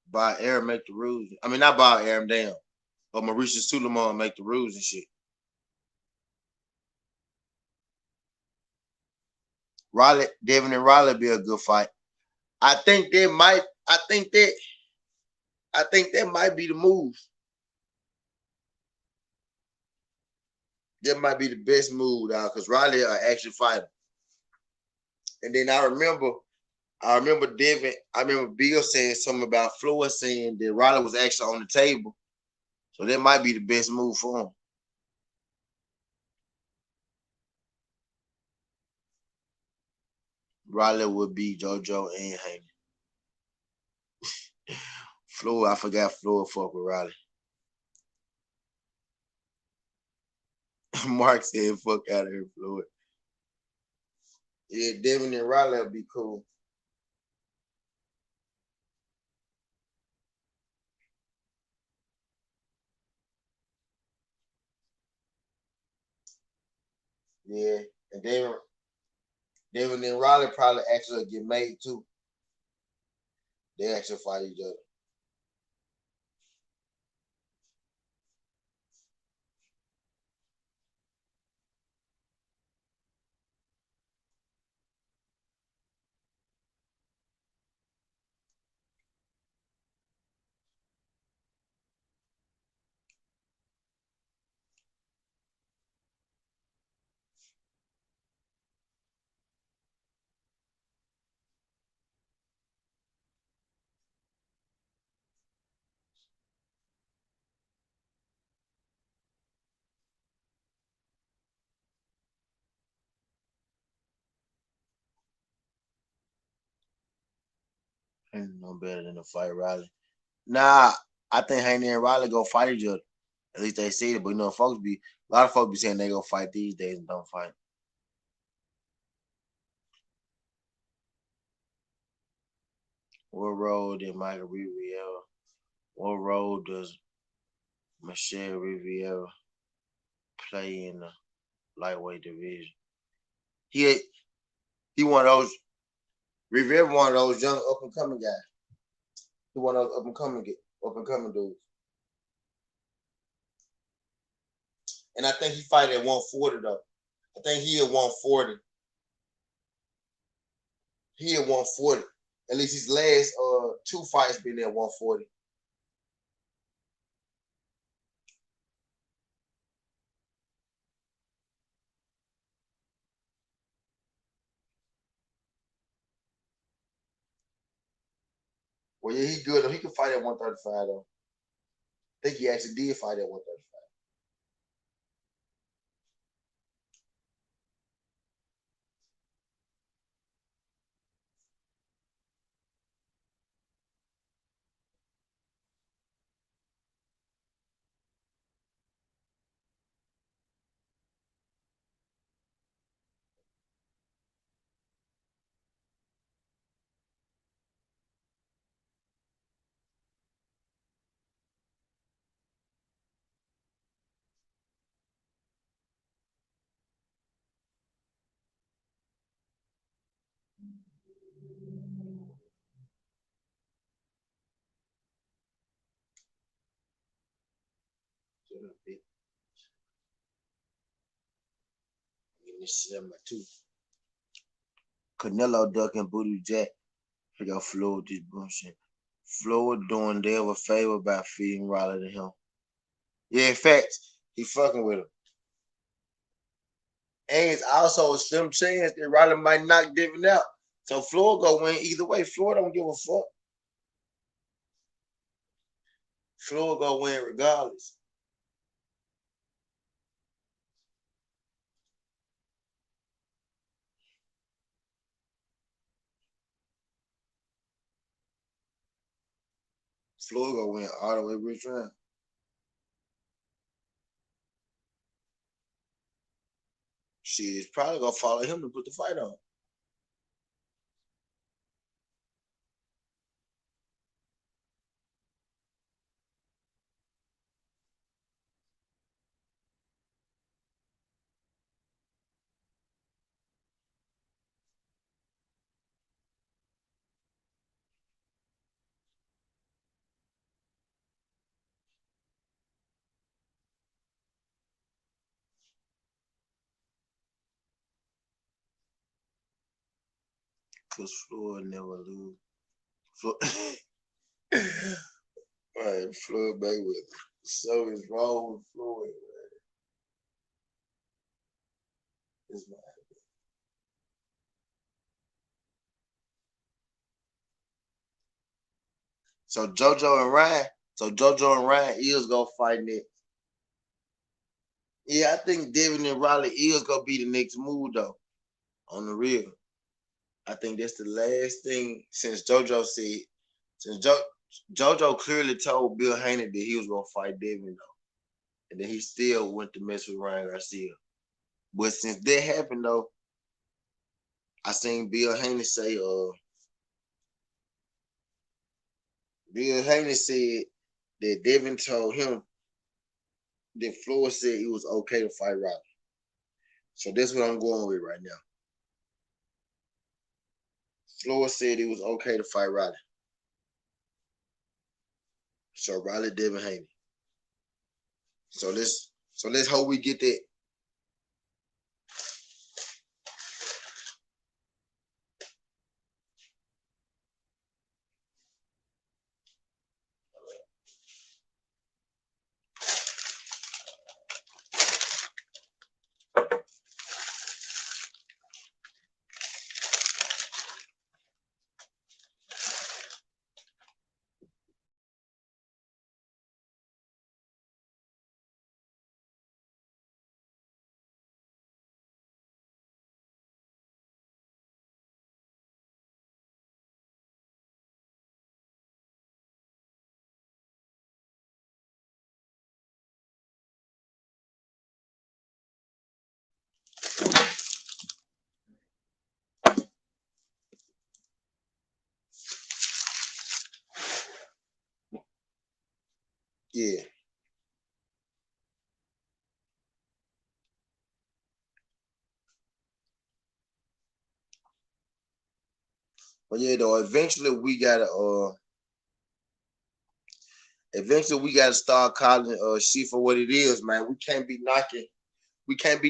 Bob Arum make the rules. I mean, not Bob Arum, damn. But Mauricio Suleiman make the rules and shit. Riley, Devin and Riley be a good fight. I think that might. I think that. I think that might be the move. That might be the best move now because Riley are action fighter. And then I remember Devin. I remember Bill saying something about Floyd saying that Riley was actually on the table. So that might be the best move for him. Riley would be JoJo and Haney. Floyd, I forgot Floyd fuck with Riley. Mark said, "Fuck out of here, Floyd." Yeah, Devin and Riley would be cool. Yeah, and Devin and Riley probably actually get made too. They actually fight each other. Ain't no better than to fight Riley. Nah, I think Haney and Riley go fight each other. At least they say it, but a lot of folks be saying they go fight these days and don't fight. What role did Michael Riviera? What role does Michelle Riviera play in the lightweight division? He he one of those Riviera, one of those young up and coming guys. He one of those up and coming dudes. And I think he fight at 140 though. I think he at 140. He at 140. At least his last two fights been at 140. Well, yeah, he good though. He can fight at 135 though. I think he actually did fight at 135. Getting this shit out my tooth. Canelo ducking Booty Jack. He got Floyd with this bullshit. Floyd doing Dale a favor by feeding Riley to him. Yeah, in fact, he fucking with him. And it's also a slim chance that Riley might knock Devin out. So Floyd go win either way. Floyd don't give a fuck. Floyd go win regardless. Floyd go win all the way rich round. Shit, it's probably gonna follow him to put the fight on. Cause Floyd never lose. Floyd, man, Floyd Mayweather. So is wrong with Floyd, man. It's not. So JoJo and Ryan is gonna fight next. Yeah, I think Devin and Riley is gonna be the next move though. On the real. I think that's the last thing since JoJo said. Since JoJo clearly told Bill Haney that he was gonna fight Devin though. And then he still went to mess with Ryan Garcia. But since that happened though, I seen Bill Haney said that Devin told him that Floyd said it was okay to fight Riley. So that's what I'm going with right now. Floyd said it was okay to fight Riley. So Riley, Devin Haney. So let's hope we get that. Yeah. But yeah, though, eventually we gotta start calling shit for what it is, man. We can't be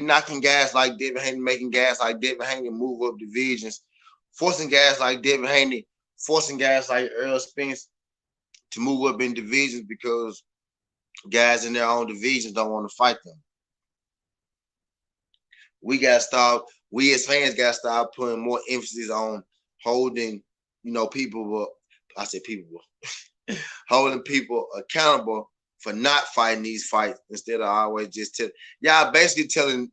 knocking guys like Devin Haney, making guys like Devin Haney move up divisions, forcing guys like Devin Haney, forcing guys like Earl Spence to move up in divisions because guys in their own divisions don't want to fight them. We as fans gotta start putting more emphasis on holding, people up. I said people holding people accountable for not fighting these fights instead of always just y'all basically telling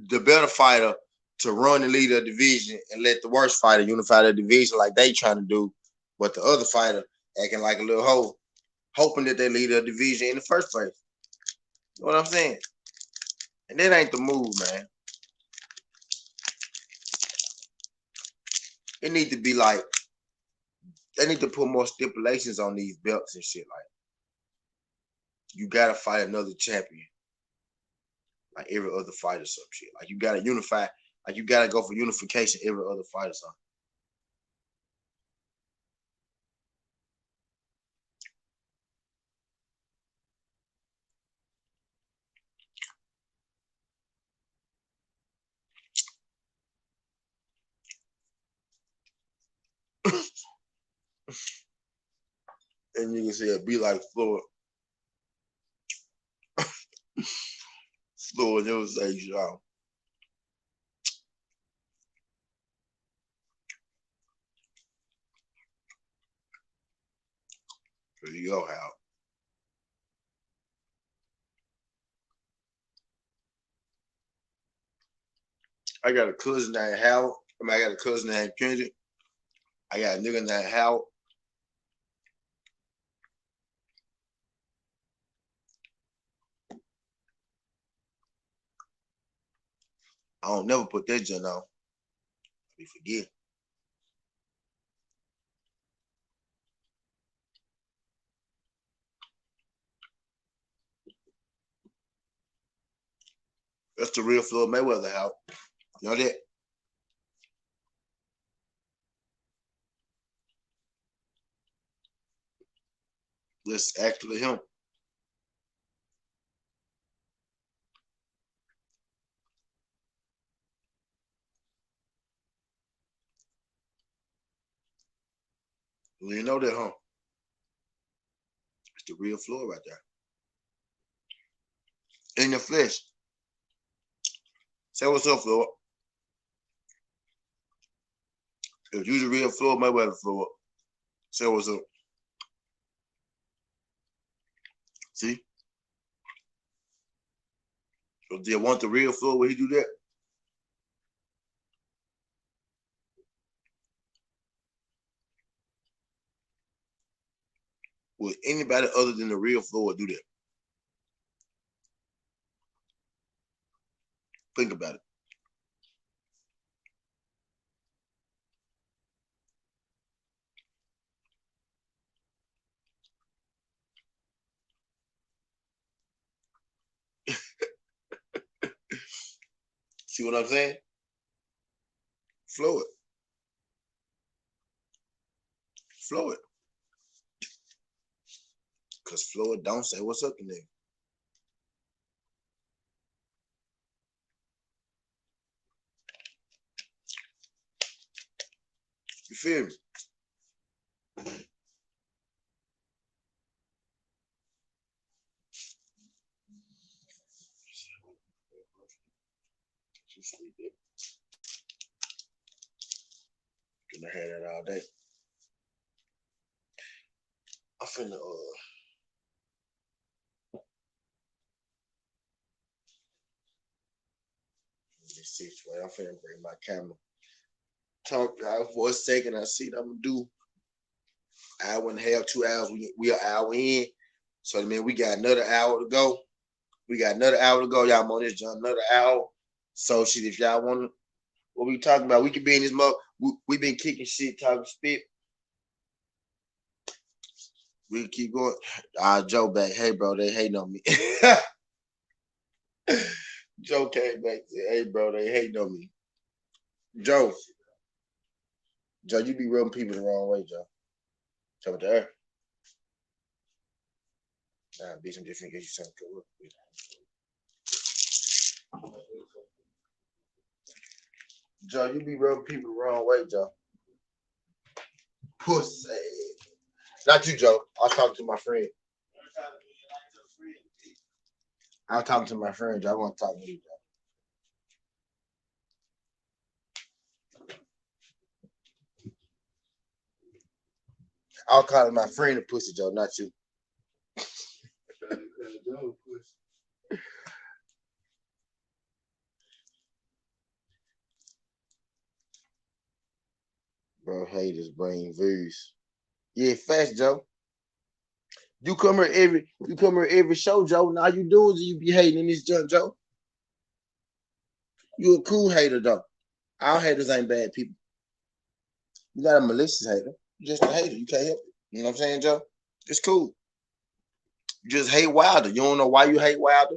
the better fighter to run and lead a division and let the worst fighter unify the division like they trying to do, but the other fighter acting like a little hoe, hoping that they lead a division in the first place. You know what I'm saying? And that ain't the move, man. It need to be like they need to put more stipulations on these belts and shit. Like you gotta fight another champion, like every other fight or some shit. Like you gotta unify. Like you gotta go for unification every other fight or something. And you can say it be like Floyd. Floyd never say y'all. There you go, Hal. I got a cousin named Hal. I got a cousin named Kendrick. I got a nigga named Hal. I don't never put that joint on. We forget. That's the real Floyd Mayweather, Hal. You know that? That's actually him. You know that, huh? It's the real Floyd right there. In the flesh. Say what's up, Floyd. If you the real Floyd Mayweather, Floyd, say what's up. See? If they want the real Floyd, will he do that? Will anybody other than the real Floyd do that? Think about it. See what I'm saying? Floyd. Floyd. Because Floyd don't say what's up to nigga. You feel me? Gonna have that all day. I'm finna this situation. I'm finna bring my camera. Talk out for a second. I see what I'm gonna do. Hour and a half, 2 hours. We are hour in. So I mean we got another hour to go. Y'all on this jump another hour. So shit, if y'all wanna what we talking about, we can be in this mug. We been kicking shit, talking spit. We can keep going. Joe back. Hey bro, they hating on me. Joe came back and said, hey bro, they hating on me. Joe, you be rubbing people the wrong way, Joe. Joe with the air. Nah, be some different get you something to work with. Joe, you be rubbing people the wrong way, Joe. Pussy. Not you, Joe. I was talking to my friend. I was talking to my friend, Joe. I want to talk to you, Joe. I was calling my friend a pussy, Joe, not you. Bro, haters bring views. Yeah, fast, Joe. You come here every show, Joe. And all you do is you be hating in this junk, Joe. You a cool hater, though. All haters ain't bad people. You got a malicious hater. You just a hater. You can't help it. You know what I'm saying, Joe? It's cool. You just hate Wilder. You don't know why you hate Wilder.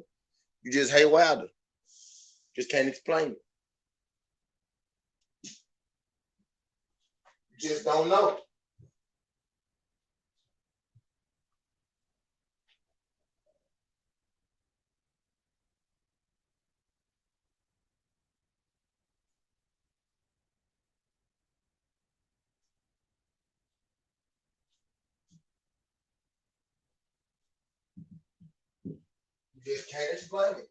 You just hate Wilder. Just can't explain it. You just don't know. You just can't explain it.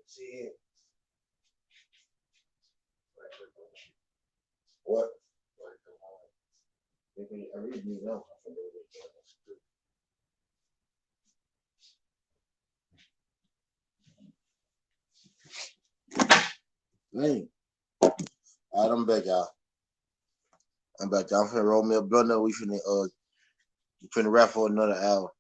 See it. What? I really need know. Hey, all right, I'm back, y'all. I'm back, y'all. I'm finna roll me a blunt up. We finna rap for another hour.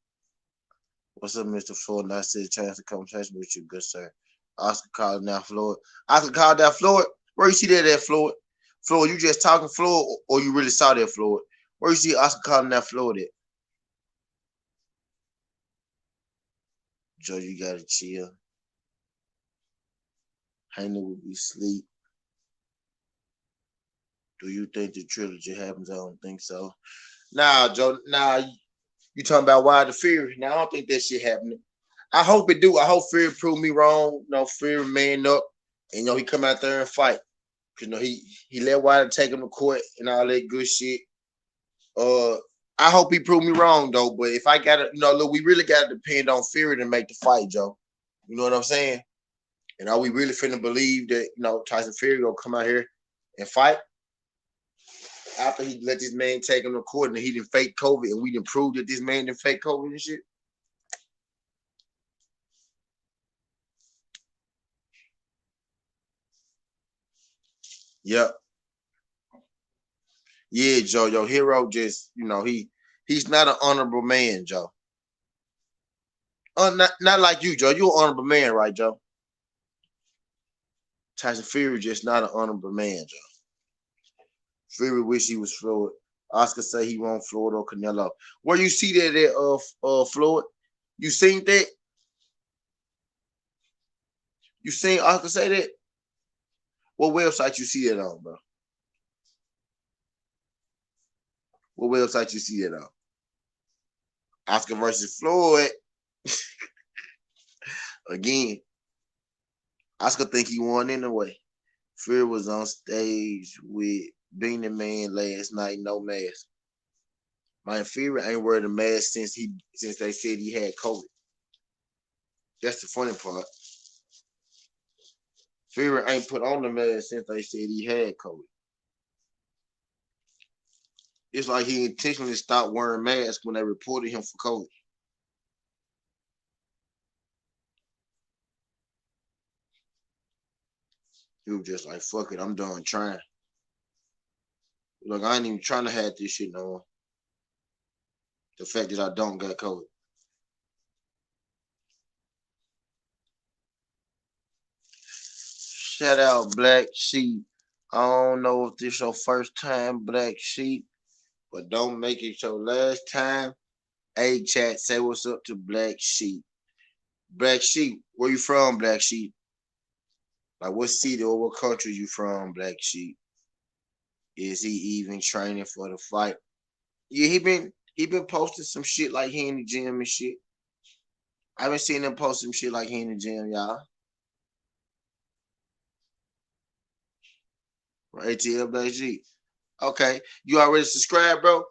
What's up, Mr. Floyd? Nice to chance to conversation with you, good sir. Oscar called now, Floyd. Oscar called that Floyd. Where you see that, Floyd? Floyd, you just talking Floyd, or you really saw that Floyd? Where you see Oscar calling that Floyd at? Joe, you gotta chill. Haney will be asleep. Do you think the trilogy happens? I don't think so. Nah, Joe. Nah, you talking about Wilder Fury? Now I don't think that shit happening. I hope it do. I hope Fury prove me wrong. Fury man up, and he come out there and fight. He let Wilder take him to court and all that good shit. Uh, I hope he prove me wrong though. But if I gotta, look, we really gotta depend on Fury to make the fight, Joe. You know what I'm saying? And are we really finna believe that Tyson Fury gonna come out here and fight after he let this man take him to court and he didn't fake COVID and we didn't prove that this man didn't fake COVID and shit? Yep. Yeah, Joe. Your hero just, he's not an honorable man, Joe. Not like you, Joe. You're an honorable man, right, Joe? Tyson Fury just not an honorable man, Joe. Fury wish he was Floyd. Oscar say he want Floyd or Canelo. Where you see that at Floyd? You seen that? You seen Oscar say that? What website you see that on, bro? What website you see that on? Oscar versus Floyd. Again, Oscar think he won anyway. Fury was on stage with Being the Man last night, no mask. My Fury ain't wearing a mask since they said he had COVID. That's the funny part. Fury ain't put on the mask since they said he had COVID. It's like he intentionally stopped wearing masks when they reported him for COVID. He was just like, fuck it, I'm done trying. Look, I ain't even trying to have this shit no more. The fact that I don't got COVID. Shout out Black Sheep. I don't know if this your first time, Black Sheep, but don't make it your last time. Hey, chat, say what's up to Black Sheep. Black Sheep, where you from, Black Sheep? Like, what city or what country you from, Black Sheep? Is he even training for the fight? Yeah, he been posting some shit like he in the gym and shit. I been seeing him post some shit like he in the gym, y'all. ATL Black Sheep. Okay, you already subscribed, bro?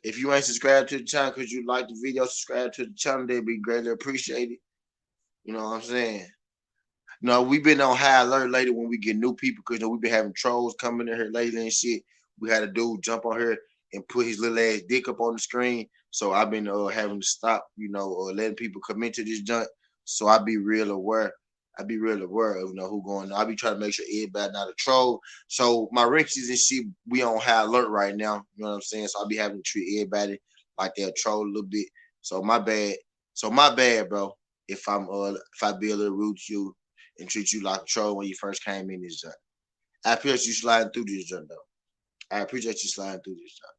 If you ain't subscribed to the channel because you like the video, subscribe to the channel. They'd be greatly appreciated. You know what I'm saying? No, we've been on high alert lately when we get new people because we've been having trolls coming in here lately and shit. We had a dude jump on here and put his little ass dick up on the screen. So I've been having to stop, letting people come into this junk. So I be real aware. I be real aware of who going on. I be trying to make sure everybody not a troll. So my riches and shit, we on high alert right now. You know what I'm saying? So I be having to treat everybody like they're a troll a little bit. So my bad. So my bad, bro. If I be a little rude to you and treat you like a troll when you first came in this joint. I appreciate you sliding through this joint though. I appreciate you sliding through this joint.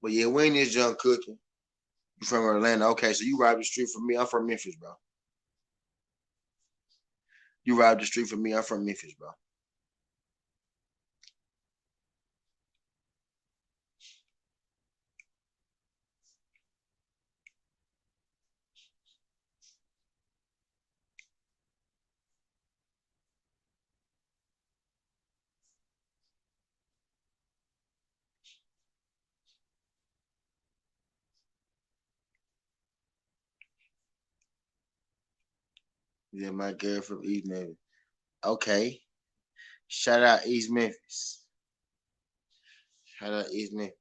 But yeah, we in this joint cooking. You from Atlanta. Okay, so you ride the street from me. I'm from Memphis, bro. You ride the street from me. I'm from Memphis, bro. Yeah, my girl from East Memphis. Okay. Shout out East Memphis. Shout out East Memphis.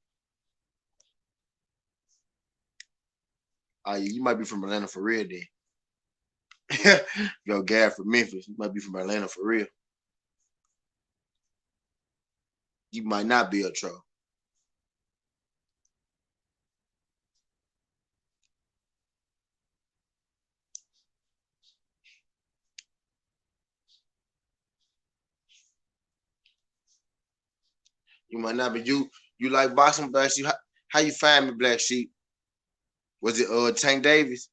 You might be from Atlanta for real then. Yo, Gab from Memphis. You might be from Atlanta for real. You might not be a troll. You might not be. You like boxing, Black Sheep? How you find me, Black Sheep? Was it Tank Davis?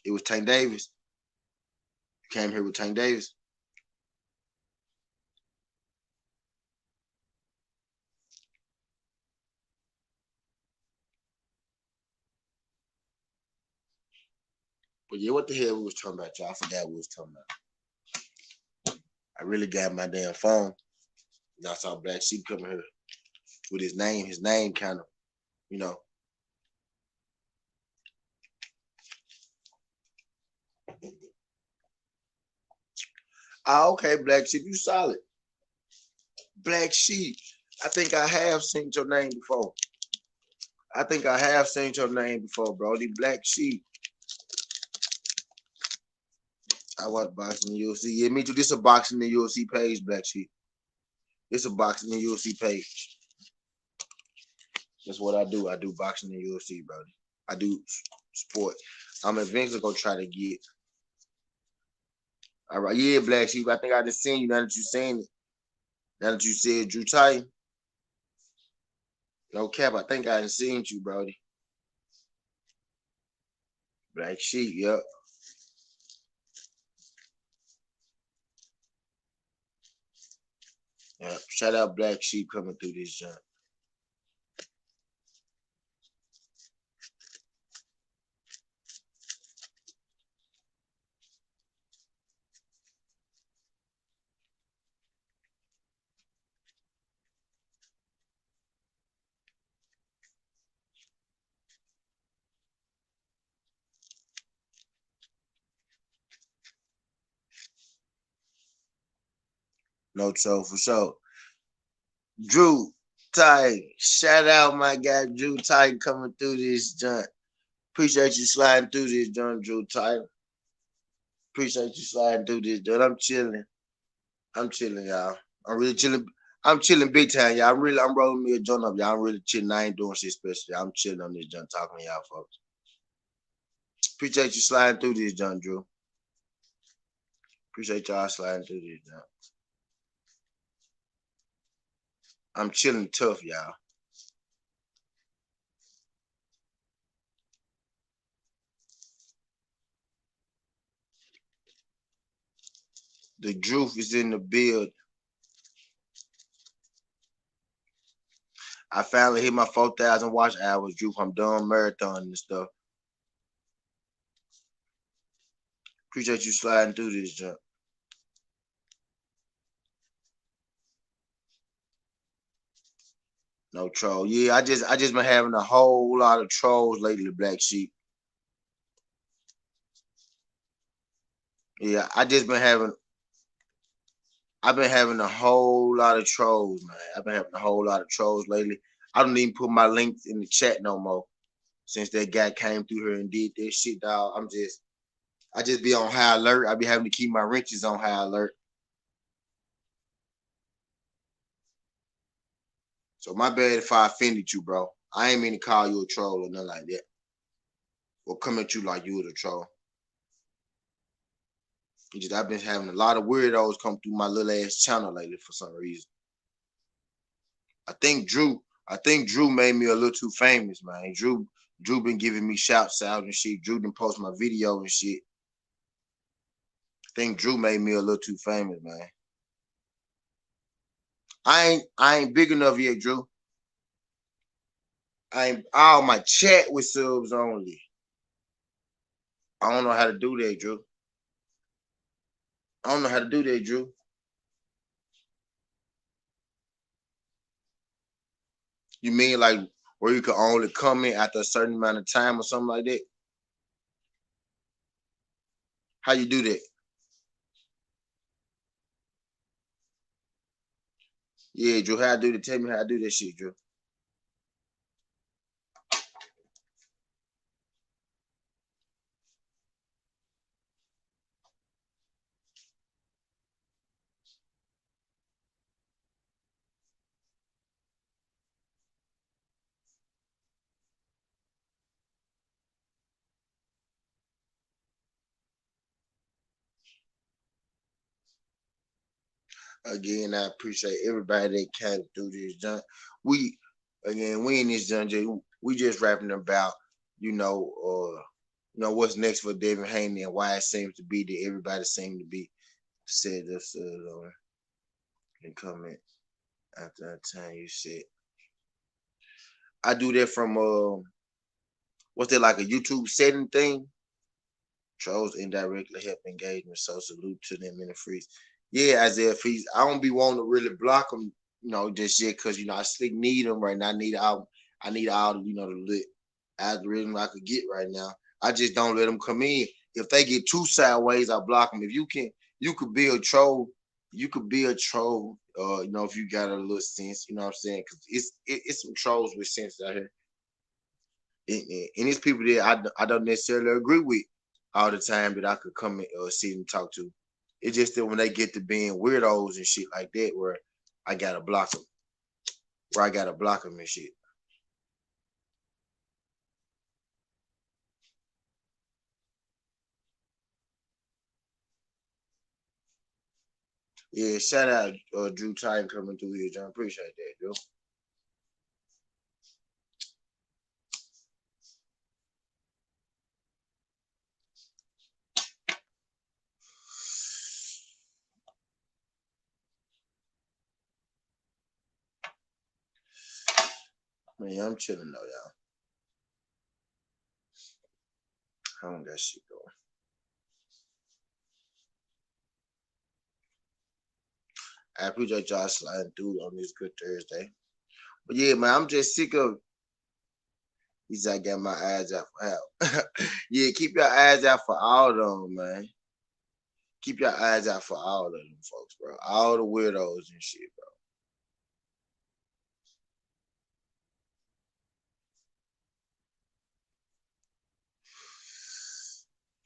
It was Tank Davis. You came here with Tank Davis. But yeah, what the hell we was talking about, y'all? I forgot what we was talking about. I really got my damn phone. Y'all saw Black Sheep coming here with his name. His name kind of, you know. Ah, okay, Black Sheep, you solid. Black Sheep. I think I have seen your name before. I think I have seen your name before, bro. The Black Sheep. I watch boxing in the UFC. Yeah, me too. This is a boxing in the UFC page, Black Sheep. This is a boxing in the UFC page. That's what I do. I do boxing in the UFC, bro. I do sport. I'm eventually gonna try to get. All right, yeah, Black Sheep. I think I just seen you now that you saying it. Now that you said Drew Titan. No cap, I think I done seen you, Brody. Black Sheep, yep. Yep. Shout out Black Sheep coming through this jump. No trouble for sure. Drew Titan. Shout out my guy Drew Titan coming through this jump. Appreciate you sliding through this jump, Drew Titan. Appreciate you sliding through this jump. I'm chilling. I'm chilling, y'all. I'm really chilling. I'm chilling big time, y'all. I'm rolling me a joint up, y'all. I'm really chilling. I ain't doing shit special. I'm chilling on this jump, talking to y'all folks. Appreciate you sliding through this jump, Drew. Appreciate y'all sliding through this jump. I'm chilling tough, y'all. The truth is in the build. I finally hit my 4,000 watch hours, Drew. I'm done marathon and stuff. Appreciate you sliding through this jump. No troll. Yeah, I just been having a whole lot of trolls lately, Black Sheep. Yeah, I've been having a whole lot of trolls, man. I've been having a whole lot of trolls lately. I don't even put my links in the chat no more since that guy came through here and did that shit, dog. I just be on high alert. I be having to keep my wrenches on high alert. So my bad if I offended you, bro. I ain't mean to call you a troll or nothing like that. Or come at you like you was a troll. I've been having a lot of weirdos come through my little ass channel lately for some reason. I think Drew made me a little too famous, man. Drew been giving me shouts out and shit. Drew done post my video and shit. I think Drew made me a little too famous, man. I ain't big enough yet, Drew. I ain't all my chat with subs only. I don't know how to do that, Drew. I don't know how to do that, Drew. You mean like where you can only comment after a certain amount of time or something like that? How you do that? Yeah, Drew, how I do that? Tell me how I do that shit, Drew. Again, I appreciate everybody that came through this junk. We in this junk, we just rapping about, what's next for Devin Haney and why it seems to be that everybody seems to be said this in comment after that time you said. I do that from what's that, like a YouTube setting thing? Trolls indirectly help engagement, so salute to them in the freeze. Yeah, Isaiah Feast. I don't be wanting to really block them, just yet because I slick need them right now. I need all the lit algorithm I could get right now. I just don't let them come in. If they get too sideways, I block them. If you could be a troll. You could be a troll. If you got a little sense, you know what I'm saying? Because it's some trolls with sense out here, and it's people that I don't necessarily agree with all the time that I could come and sit and talk to. It's just that when they get to being weirdos and shit like that, where I gotta block them, and shit. Yeah, shout out Drew Titan coming through here, John. Appreciate that, dude. Man, I'm chilling though, y'all. I don't got shit going. I appreciate y'all sliding through on this good Thursday. But yeah, man, I'm just sick of. He said I got my eyes out for help. Yeah, keep your eyes out for all of them, man. Keep your eyes out for all of them folks, bro. All the weirdos and shit, bro.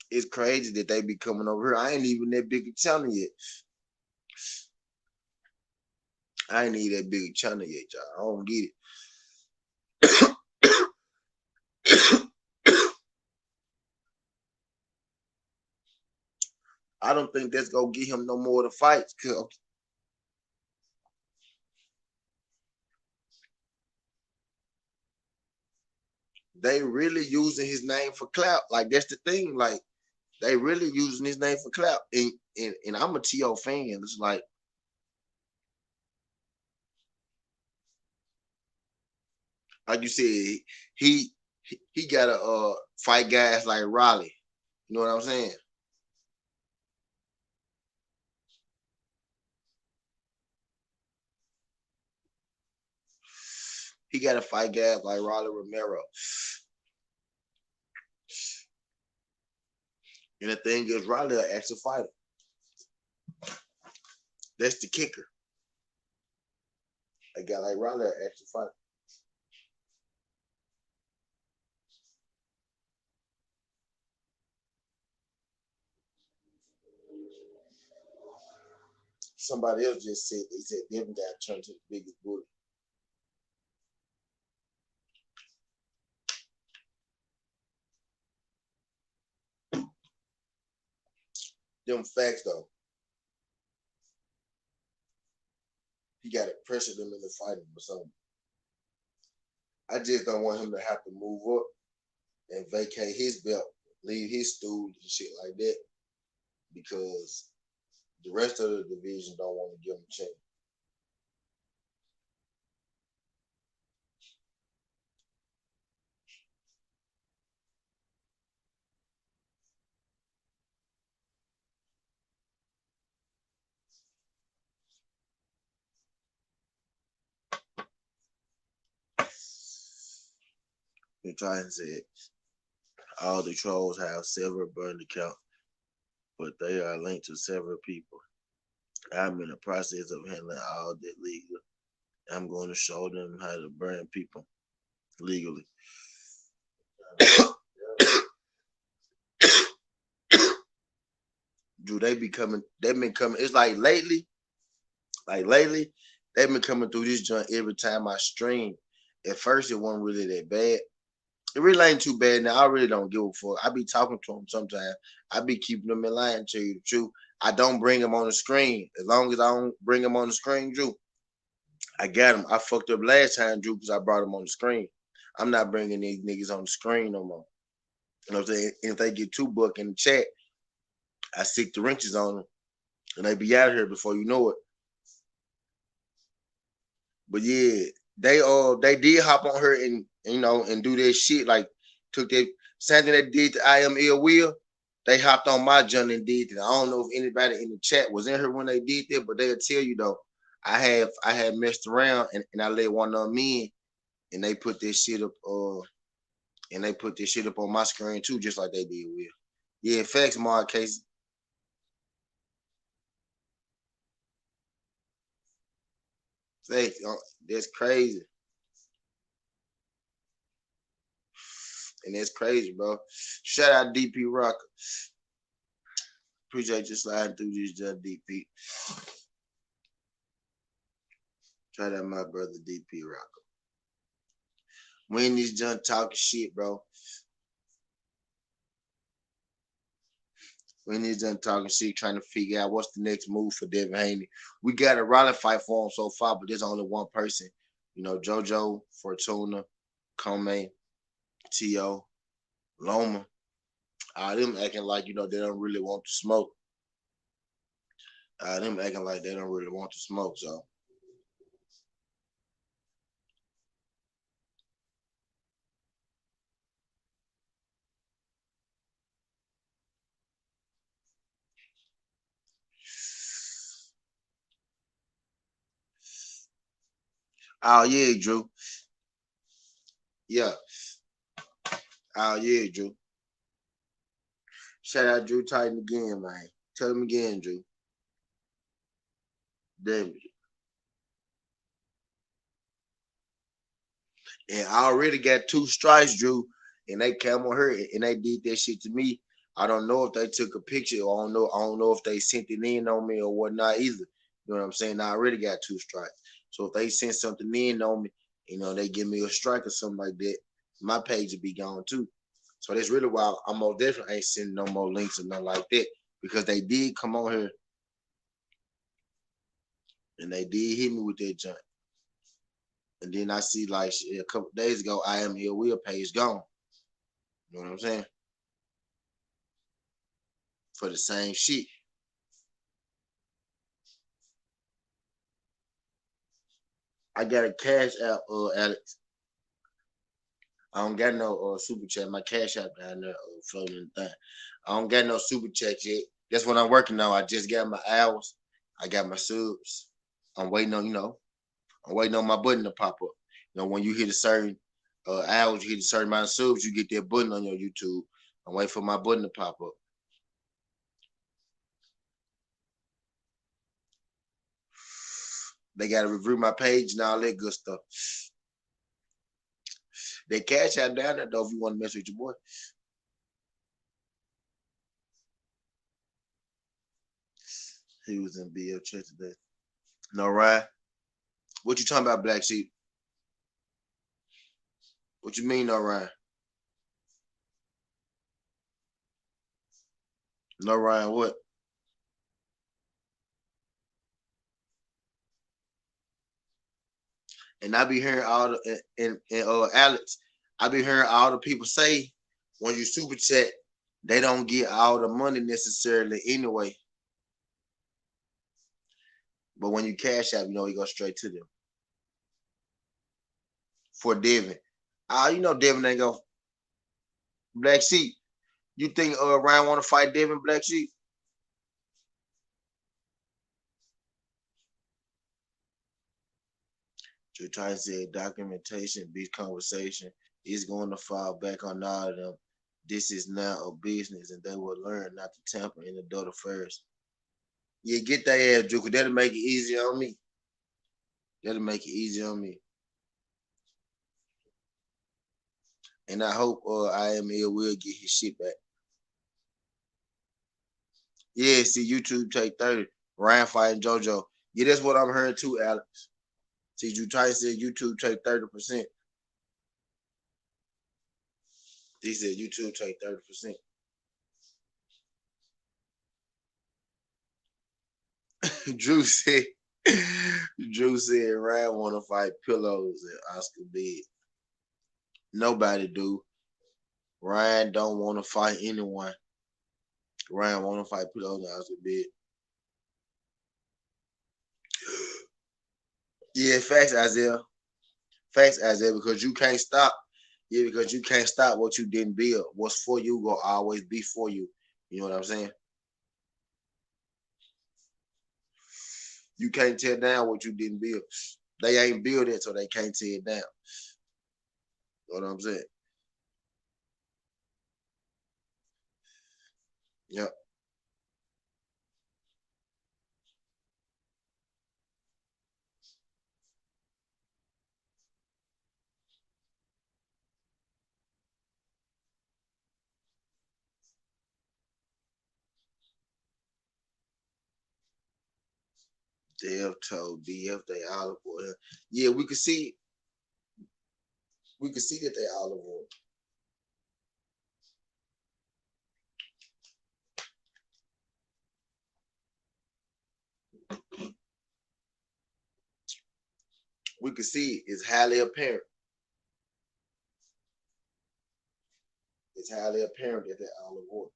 It's crazy that they be coming over here. I ain't even that big a channel yet. I ain't need that big a channel yet, y'all. I don't get it. I don't think that's gonna get him no more to fights. Cause they really using his name for clout. Like that's the thing. Like they really using his name for clout. And I'm a T.O. fan. It's like you said, he gotta fight guys like Raleigh. You know what I'm saying? He gotta fight guys like Raleigh Romero. And the thing is, Raleigh an actual fighter. That's the kicker. A guy like Raleigh an actual fighter. Somebody else just said they said Devin got turned to the biggest bully. Them facts though. He got to pressure them into fighting or something. I just don't want him to have to move up and vacate his belt, leave his stool and shit like that, because the rest of the division don't want to give him a chance. The Titans said all the trolls have several burn accounts, but they are linked to several people. I'm in the process of handling all that legal. I'm going to show them how to burn people legally. Do they be coming? They've been coming. It's like lately, they've been coming through this joint every time I stream. At first, it wasn't really that bad. It really ain't too bad now. I really don't give a fuck. I be talking to them sometimes. I be keeping them in line, tell you the truth. I don't bring them on the screen. As long as I don't bring them on the screen, Drew, I got them. I fucked up last time, Drew, because I brought them on the screen. I'm not bringing these niggas on the screen no more. You know what I'm saying? And if they get $2 in the chat, I stick the wrenches on them, and they be out of here before you know it. But yeah, they did hop on her and and do their shit, like took their same thing they did to I am ill will. They hopped on my joint and did it. I don't know if anybody in the chat was in here when they did that, but they'll tell you though. I had messed around and I let one of them in, and they put this shit up on my screen too, just like they did with. Yeah, facts, Mark Casey. Facts. That's crazy. And that's crazy, bro. Shout out DP Rocker. Appreciate you sliding through this, just DP. Shout out my brother DP Rocker. When this junk talking shit, bro. When this junk talking shit, trying to figure out what's the next move for Devin Haney. We got a rally fight for him so far, but there's only one person. JoJo, Fortuna, Come, T.O., Loma. Them acting like, they don't really want to smoke. Them acting like they don't really want to smoke, so. Oh, yeah, Drew. Yeah. Oh, yeah, Drew. Shout out Drew Titan again, man. Tell him again, Drew. Damn. And I already got 2 strikes, Drew, and they came on her and they did that shit to me. I don't know if they took a picture. Or I don't know if they sent it in on me or whatnot either. You know what I'm saying? I already got 2 strikes. So if they send something in on me, they give me a strike or something like that, my page would be gone too. So that's really why I'm most definitely ain't sending no more links or nothing like that, because they did come on here and they did hit me with that junk. And then I see like a couple days ago, I am ill will page gone. You know what I'm saying? For the same shit. I got a cash app, Alex. I don't got no super chat. My cash app down there floating thing. I don't got no super chat yet. That's what I'm working on. I just got my hours. I got my subs. I'm waiting on, I'm waiting on my button to pop up. When you hit a certain hours, you hit a certain amount of subs, you get that button on your YouTube. I'm waiting for my button to pop up. They got to review my page and all that good stuff. They cash out down there though if you want to mess with your boy. He was in BL chat today. No, Ryan. What you talking about, Black Sheep? What you mean, no, Ryan? No, Ryan, what? And I be hearing all the and Alex, I be hearing all the people say when you super chat, they don't get all the money necessarily anyway. But when you cash out, you go straight to them. For Devin. Devin ain't go. Black Sheep. You think Ryan want to fight Devin, Black Sheep? You're trying to say documentation, beats conversation. Is going to fall back on all of them. This is now a business, and they will learn not to tamper in the adult affairs. Yeah, get that ass, Drew, 'cause that'll make it easier on me. That'll make it easier on me. And I hope IML will get his shit back. Yeah, see, YouTube take 30. Ryan fighting JoJo. Yeah, that's what I'm hearing too, Alex. See, you try to say YouTube take 30%. He said YouTube take 30%. Drew said, Drew said Ryan want to fight pillows at Oscar bed. Nobody do. Ryan don't want to fight anyone. Ryan want to fight put those guys a bit. Yeah, facts, Isaiah. Facts, Isaiah, because you can't stop. Yeah, because you can't stop what you didn't build. What's for you will always be for you. You know what I'm saying? You can't tear down what you didn't build. They ain't built it, so they can't tear it down. You know what I'm saying? Yep. Dev told DF they olive oil. Yeah, we could see that they olive oil. We could see it's highly apparent. It's highly apparent that they olive oil.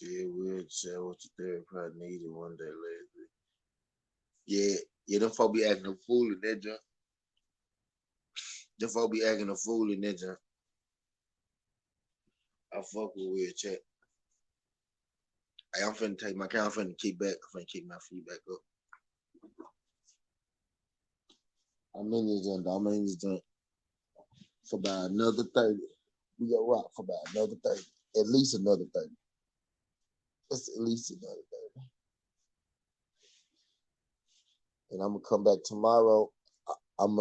Yeah, we'll share what your therapist needed one day later. Yeah, yeah, them folk be acting a fool in that junk. Them folk be acting a fool in that junk. I fuck with weird chat. Hey, I'm finna take my count. I'm finna keep back. I'm finna keep my feet back up. I'm in this junk. I'm in this junk for about another 30. We gonna rock for about another 30. At least another 30. It's at least another 30. And I'm gonna come back tomorrow. I'm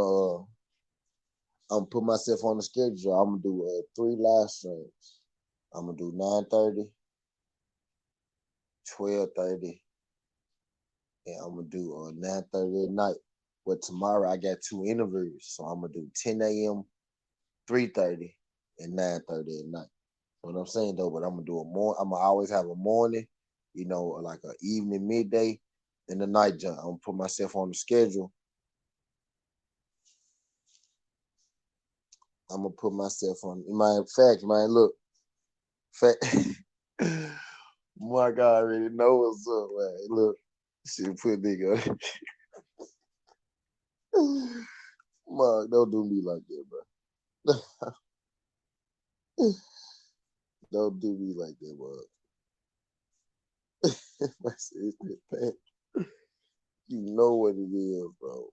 I'm put myself on the schedule. I'm gonna do 3 live streams. I'm gonna do 9:30, 12:30, and I'm gonna do 9:30 at night. But tomorrow I got 2 interviews, so I'm gonna do 10 a.m., 3:30, and 9:30 at night. You know what I'm saying though? But I'm gonna do a more. I'm gonna always have a morning, like an evening, midday, and a night jump. I'm gonna put myself on the schedule. I'm gonna put myself on. In fact, man, look, fact. Mark already know what's up, man. Look, shit, put nigga. Mark, don't do me like that, bro. Don't do me like that, Mark. You know what it is, bro.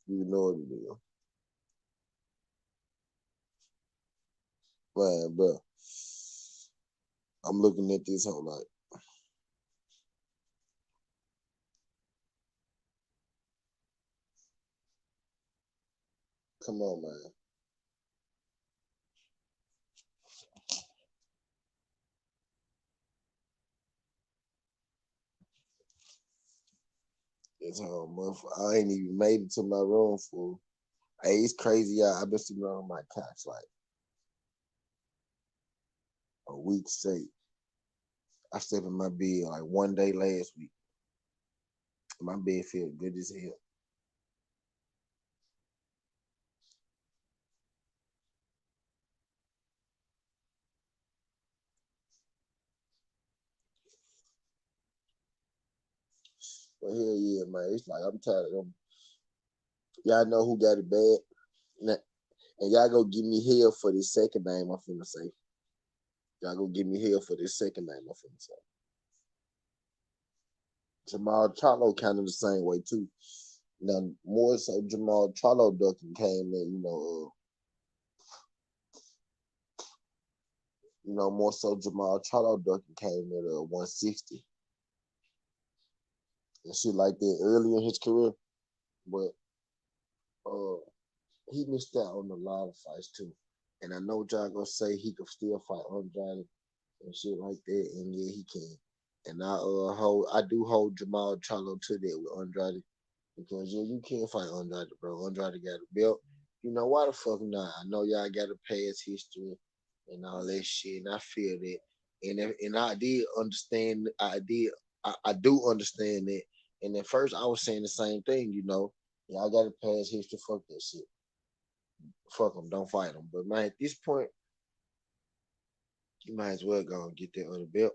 You know what it is. Man, bro. I'm looking at this whole like, come on, man. This whole month. I ain't even made it to my room for. Hey, it's crazy. I've been sitting on my couch like a week straight. I slept in my bed like one day last week. My bed felt good as hell. But hell yeah, man. It's like I'm tired of them. Y'all know who got it bad. And y'all go give me hell for this second name I'm finna say. Y'all go give me hell for this second name I'm finna say. Jamal Charlo kind of the same way too. Now more so Jamal Charlo ducking came in, more so Jamal Charlo ducking came in at 160 and shit like that early in his career. But uh he missed out on a lot of fights too. And I know y'all gonna say he could still fight Andrade and shit like that, and yeah, he can. And I do hold Jamal Charlo to that with Andrade because yeah, you can't fight Andrade, bro. Andrade got a belt. You know why the fuck not? I know y'all got a past history and all that shit, and I feel that. And I did understand. I do understand that. And at first, I was saying the same thing. Y'all got a past history. Fuck that shit. Fuck them. Don't fight them. But man, at this point, you might as well go and get that other belt.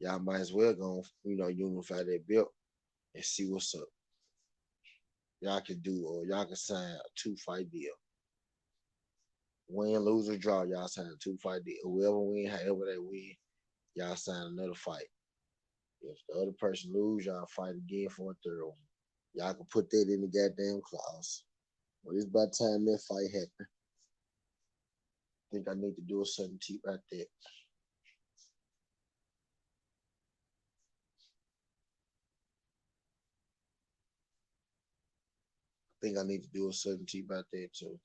Y'all might as well go, unify that belt and see what's up. Y'all can do, or y'all can sign a 2-fight deal. Win, lose, or draw, y'all sign a 2-fight deal. Whoever win, however they win, y'all sign another fight. If the other person lose, y'all fight again for a third one. Y'all can put that in the goddamn clause. Well, it's about time that fight happen. I think I need to do a certain tip right there. I think I need to do a certain tip right there too.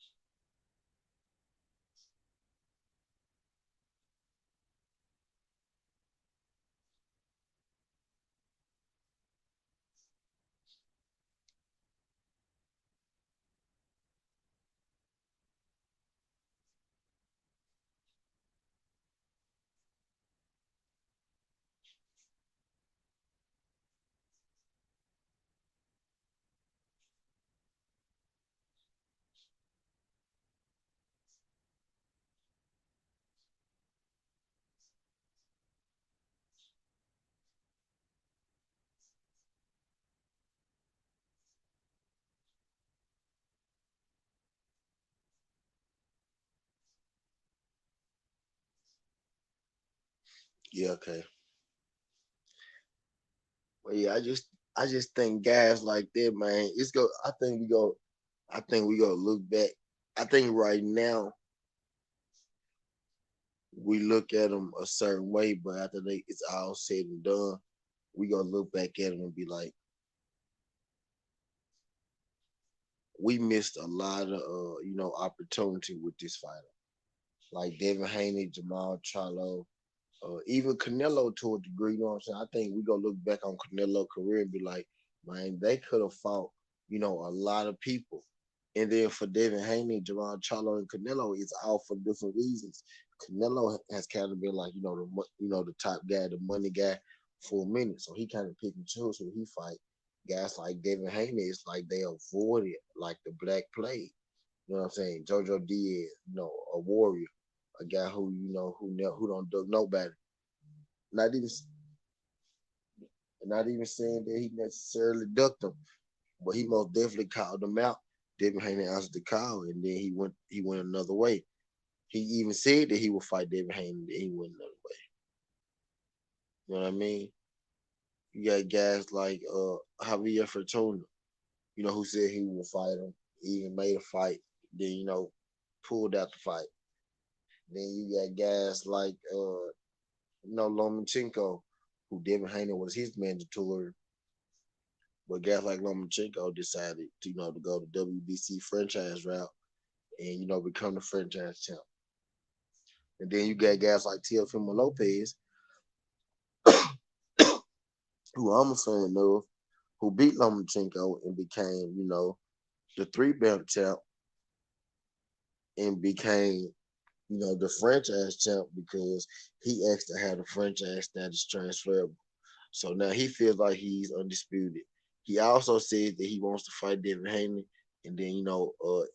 Yeah, okay. But yeah, I just think guys like that, man. It's go. I think we go. I think we go look back. I think right now we look at them a certain way, but after it's all said and done, we gonna look back at them and be like, we missed a lot of opportunity with this fighter, like Devin Haney, Jamal Charlo, even Canelo to a degree. You know what I'm saying? I think we gonna look back on Canelo career and be like, man, they could have fought, a lot of people. And then for Devin Haney, Jamal Charlo, and Canelo, it's all for different reasons. Canelo has kind of been like, the top guy, the money guy for a minute. So he kind of pick and choose who he fight. Guys like Devin Haney, it's like they avoided like the Black Plague. You know what I'm saying? Jojo Diaz, a warrior, a guy who who don't duck nobody. Not even not even saying that he necessarily ducked them, but he most definitely called them out. Devin Haney answered the call, and then he went another way. He even said that he would fight Devin Haney, and he went another way. You know what I mean? You got guys like Javier Fortuna, who said he would fight him. He even made a fight, then pulled out the fight. Then you got guys like Lomachenko, who Devin Haney was his mandatory. But guys like Lomachenko decided to go the WBC franchise route and become the franchise champ. And then you got guys like Teofimo Lopez, who I'm a fan of, who beat Lomachenko and became the 3-belt champ and became the franchise champ because he asked to have the franchise status transferable. So now he feels like he's undisputed. He also said that he wants to fight Devin Haney, and then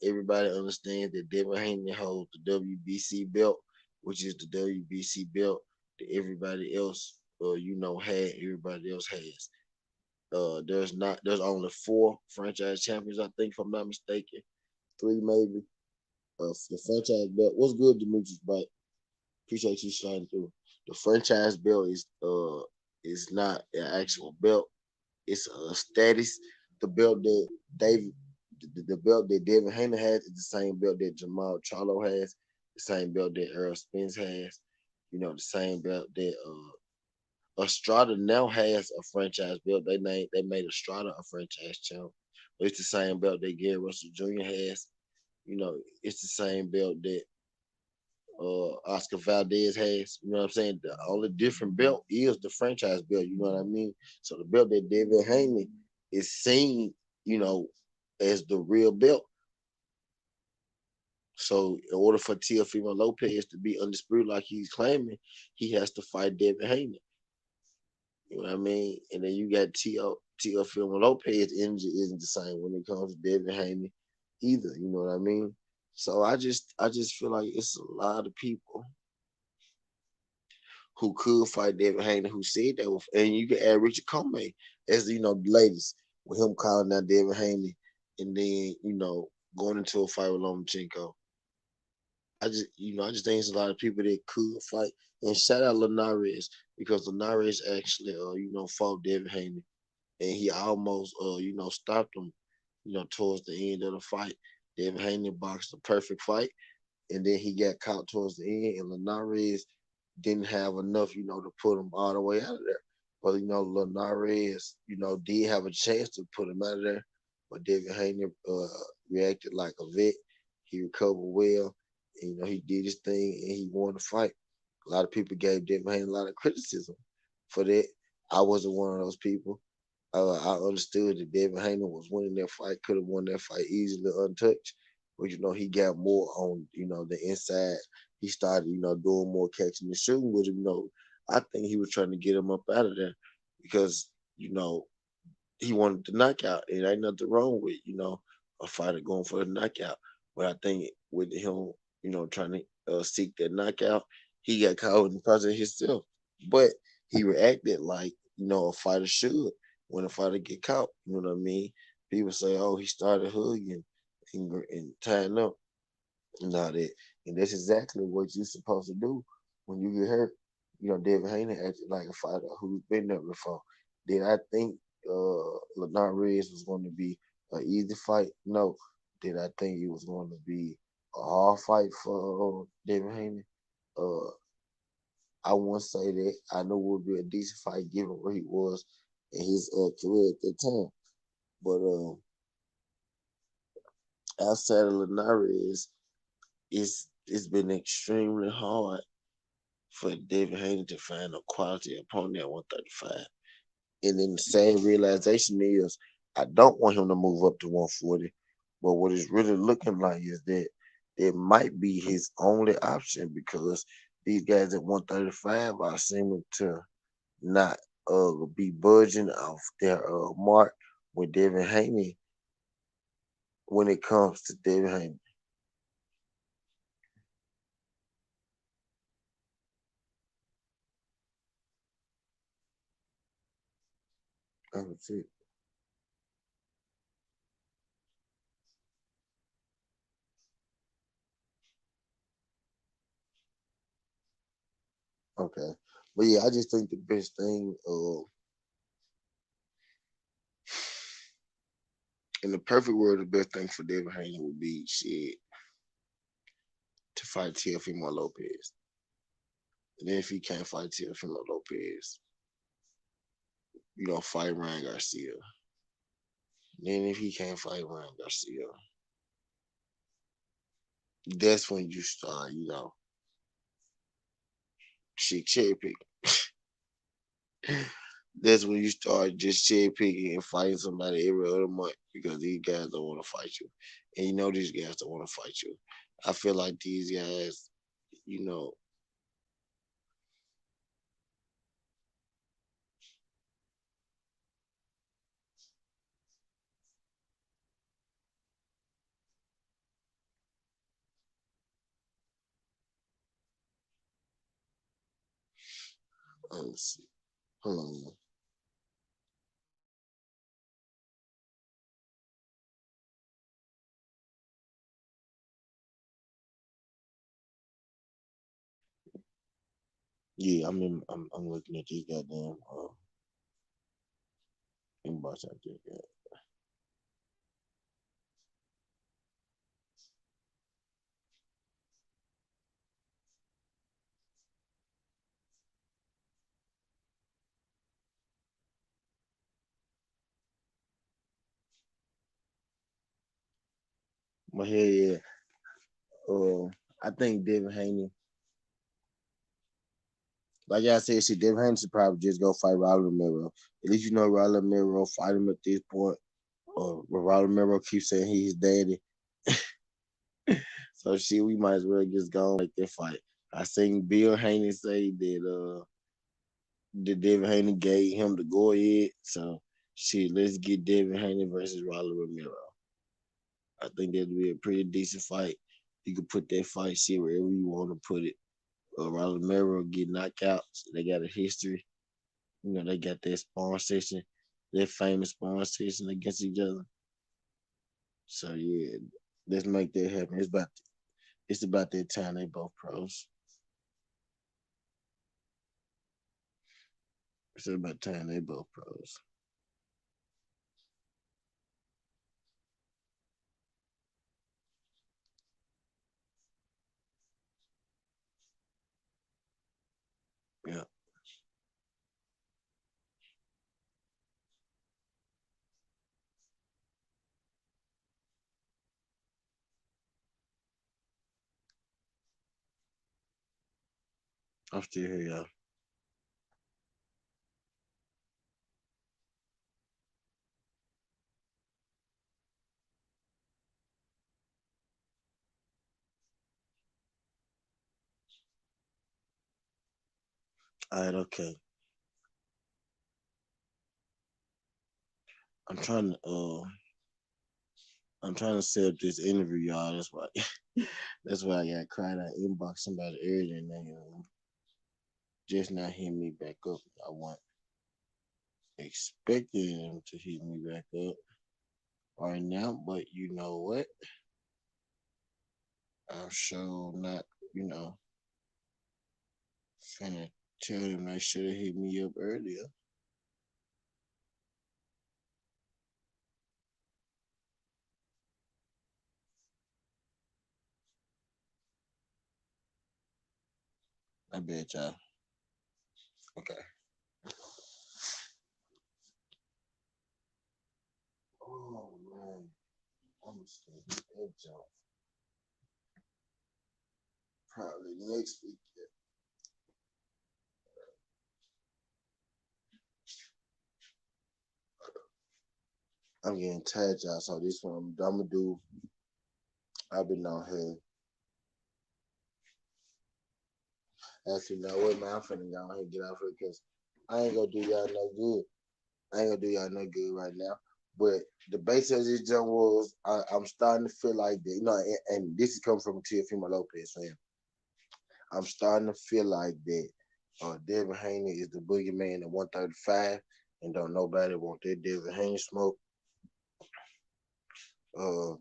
everybody understands that Devin Haney holds the WBC belt, which is the WBC belt that everybody else had, everybody else has. There's only four franchise champions, I think, if I'm not mistaken. Three maybe. The franchise belt. What's good, Demetrius? But appreciate you shining through. The franchise belt is not an actual belt. It's a status. The belt that David, the belt that Devin Haney has is the same belt that Jamal Charlo has. The same belt that Earl Spence has. The same belt that Estrada now has a franchise belt. They made Estrada a franchise champ. But it's the same belt that Gary Russell Jr. has. It's the same belt that Oscar Valdez has. You know what I'm saying? The only different belt is the franchise belt. You know what I mean? So the belt that David Haney is seen, you know, as the real belt. So in order for Teofimo Lopez to be undisputed like he's claiming, he has to fight David Haney. You know what I mean? And then you got Teofimo Lopez energy isn't the same when it comes to David Haney either. You know what I mean? So I just feel like it's a lot of people who could fight David Haney who said that, and you can add Richard Comey as the latest with him calling out David Haney, and then going into a fight with Lomachenko. I just think it's a lot of people that could fight. And shout out Linares because Linares actually fought David Haney, and he almost stopped him towards the end of the fight. David Haney boxed the perfect fight, and then he got caught towards the end, and Linares didn't have enough, to put him all the way out of there. But Linares, did have a chance to put him out of there, but David Haney reacted like a vet. He recovered well, and, he did his thing, and he won the fight. A lot of people gave David Haney a lot of criticism for that. I wasn't one of those people. I understood that David Haney was winning that fight, could have won that fight easily untouched. But he got more on the inside. He started doing more catching and shooting with him. I think he was trying to get him up out of there because he wanted the knockout. It ain't nothing wrong with a fighter going for the knockout. But I think with him trying to seek that knockout, he got caught in the process himself. But he reacted like a fighter should when a fighter get caught. You know what I mean? People say, "Oh, he started hugging and tying up and all that," and that's exactly what you're supposed to do when you get hurt. David Haney acted like a fighter who's been there before. Did I think Leonard Reyes was going to be an easy fight? No. Did I think it was going to be a hard fight for David Haney? Uh, I wouldn't say that. I know it would be a decent fight given where he was in his career at that time. But outside of Linares, it's been extremely hard for David Haney to find a quality opponent at 135. And then the same realization is I don't want him to move up to 140. But what it's really looking like is that it might be his only option because these guys at 135 are seeming to not be budging off their mark with David Haney when it comes to David Haney. That's it. Okay. But yeah, I just think the best thing in the perfect world, the best thing for David Haney would be shit to fight Teofimo Lopez. And then if he can't fight Teofimo Lopez, fight Ryan Garcia. Then if he can't fight Ryan Garcia, that's when you start, shit cherry pick. That's when you start just cherry picking and fighting somebody every other month because these guys don't want to fight you. And these guys don't want to fight you. I feel like these guys, you know, let's see. Hold on. Yeah, I'm looking at these goddamn inbox out there. Yeah. But hell yeah, I think Devin Haney, like I said, shit, Devin Haney should probably just go fight Rolly Romero. At least you know Rolly Romero fight him at this point. But Rolly Romero keeps saying he's his daddy. So shit, we might as well just go and make that fight. I seen Bill Haney say that Devin Haney gave him the go ahead. So shit, let's get Devin Haney versus Rolly Romero. I think that'd be a pretty decent fight. You could put that fight shit wherever you want to put it. Rolly Romero get knocked out. So they got a history. You know, they got that sparring session, that famous sparring session against each other. So yeah, let's make that happen. It's about that time they both pros. It's about time they both pros. Yeah, I'm still here, y'all. All right, okay. I'm trying to I'm trying to set up this interview, y'all. That's why that's why I got cried out inbox somebody earlier and they just not hitting me back up. I want expecting them to hit me back up right now, but you know what? I'm sure not, you know, finna tell them they should have hit me up earlier. I bet y'all. Okay. Oh man, I'm gonna stay that jump probably next week. I'm getting tired, y'all. So this one I'm gonna do. I've been on here. Actually, no, wait, man. I'm finna go ahead and get out here because I ain't gonna do y'all no good. I ain't gonna do y'all no good right now. But the base of this jump was I'm starting to feel like that, you know, and this is coming from Teofimo Lopez fan. I'm starting to feel like that. Devin Haney is the boogeyman at 135, and don't nobody want that Devin Haney smoke. Uh,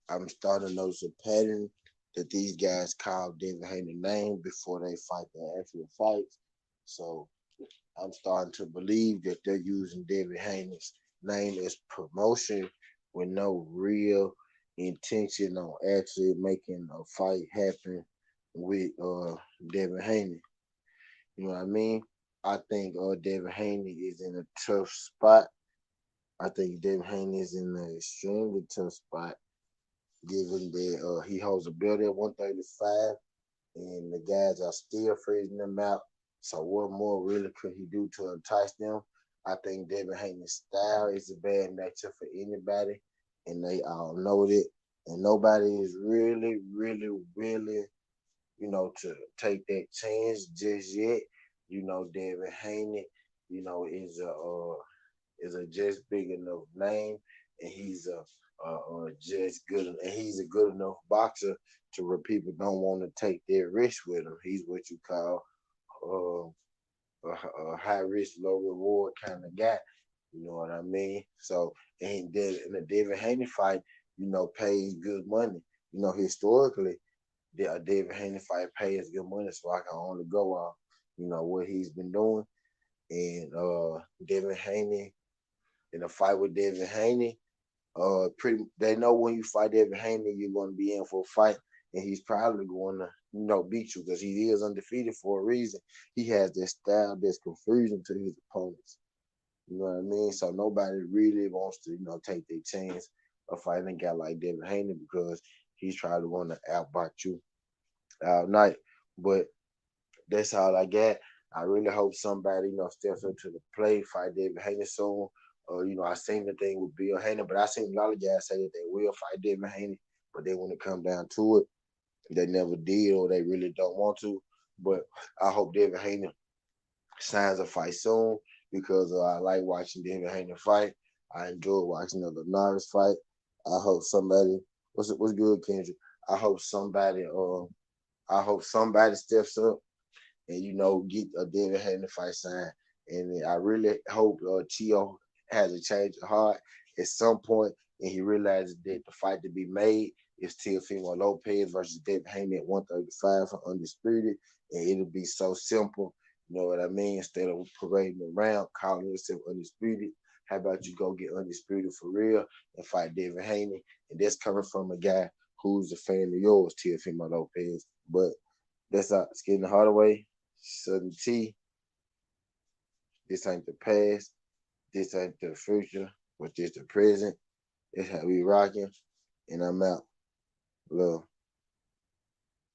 I'm starting to notice a pattern that these guys call Devin Haney name before they fight their actual fights. So I'm starting to believe that they're using Devin Haney's name as promotion with no real intention on actually making a fight happen with Devin Haney. You know what I mean? I think Devin Haney is in a tough spot. I think Devin Haney is in an extremely tough spot, given that he holds a belt at 135 and the guys are still freezing them out. So what more really could he do to entice them? I think Devin Haney's style is a bad matchup for anybody, and they all know it. And nobody is really, really, really, to take that chance just yet. Devin Haney, is a just big enough name, and he's a just good, and he's a good enough boxer to where people don't want to take their risk with him. He's what you call a high risk, low reward kind of guy. You know what I mean? So, and then in the David Haney fight, pays good money. Historically, the David Haney fight pays good money, so I can only go off. what he's been doing. And Devin Haney in a fight with Devin Haney, they know when you fight Devin Haney, you're going to be in for a fight, and he's probably going to beat you because he is undefeated for a reason. He has this style that's confusing to his opponents. You know what I mean? So nobody really wants to take their chance of fighting a guy like Devin Haney because he's trying to want to outbox you all night. But that's all I got. I really hope somebody, steps up to the plate, fight David Haney soon. I seen the thing with Bill Haney, but I seen a lot of guys say that they will fight David Haney, but then when it come down to it, they never did or they really don't want to. But I hope David Haney signs a fight soon because I like watching David Haney fight. I enjoy watching the Norris fight. I hope somebody what's good, Kendrick. I hope somebody steps up and get a David Haney fight signed. And I really hope Tio has a change of heart at some point, and he realizes that the fight to be made is Teofimo Lopez versus David Haney at 135 for undisputed, and it'll be so simple. You know what I mean? Instead of parading around, calling yourself undisputed, how about you go get undisputed for real and fight David Haney? And that's coming from a guy who's a fan of yours, Teofimo Lopez. But that's not it's getting the harder way. Southern T, this ain't the past, this ain't the future, but this the present. That's how we rocking, and I'm out. Love.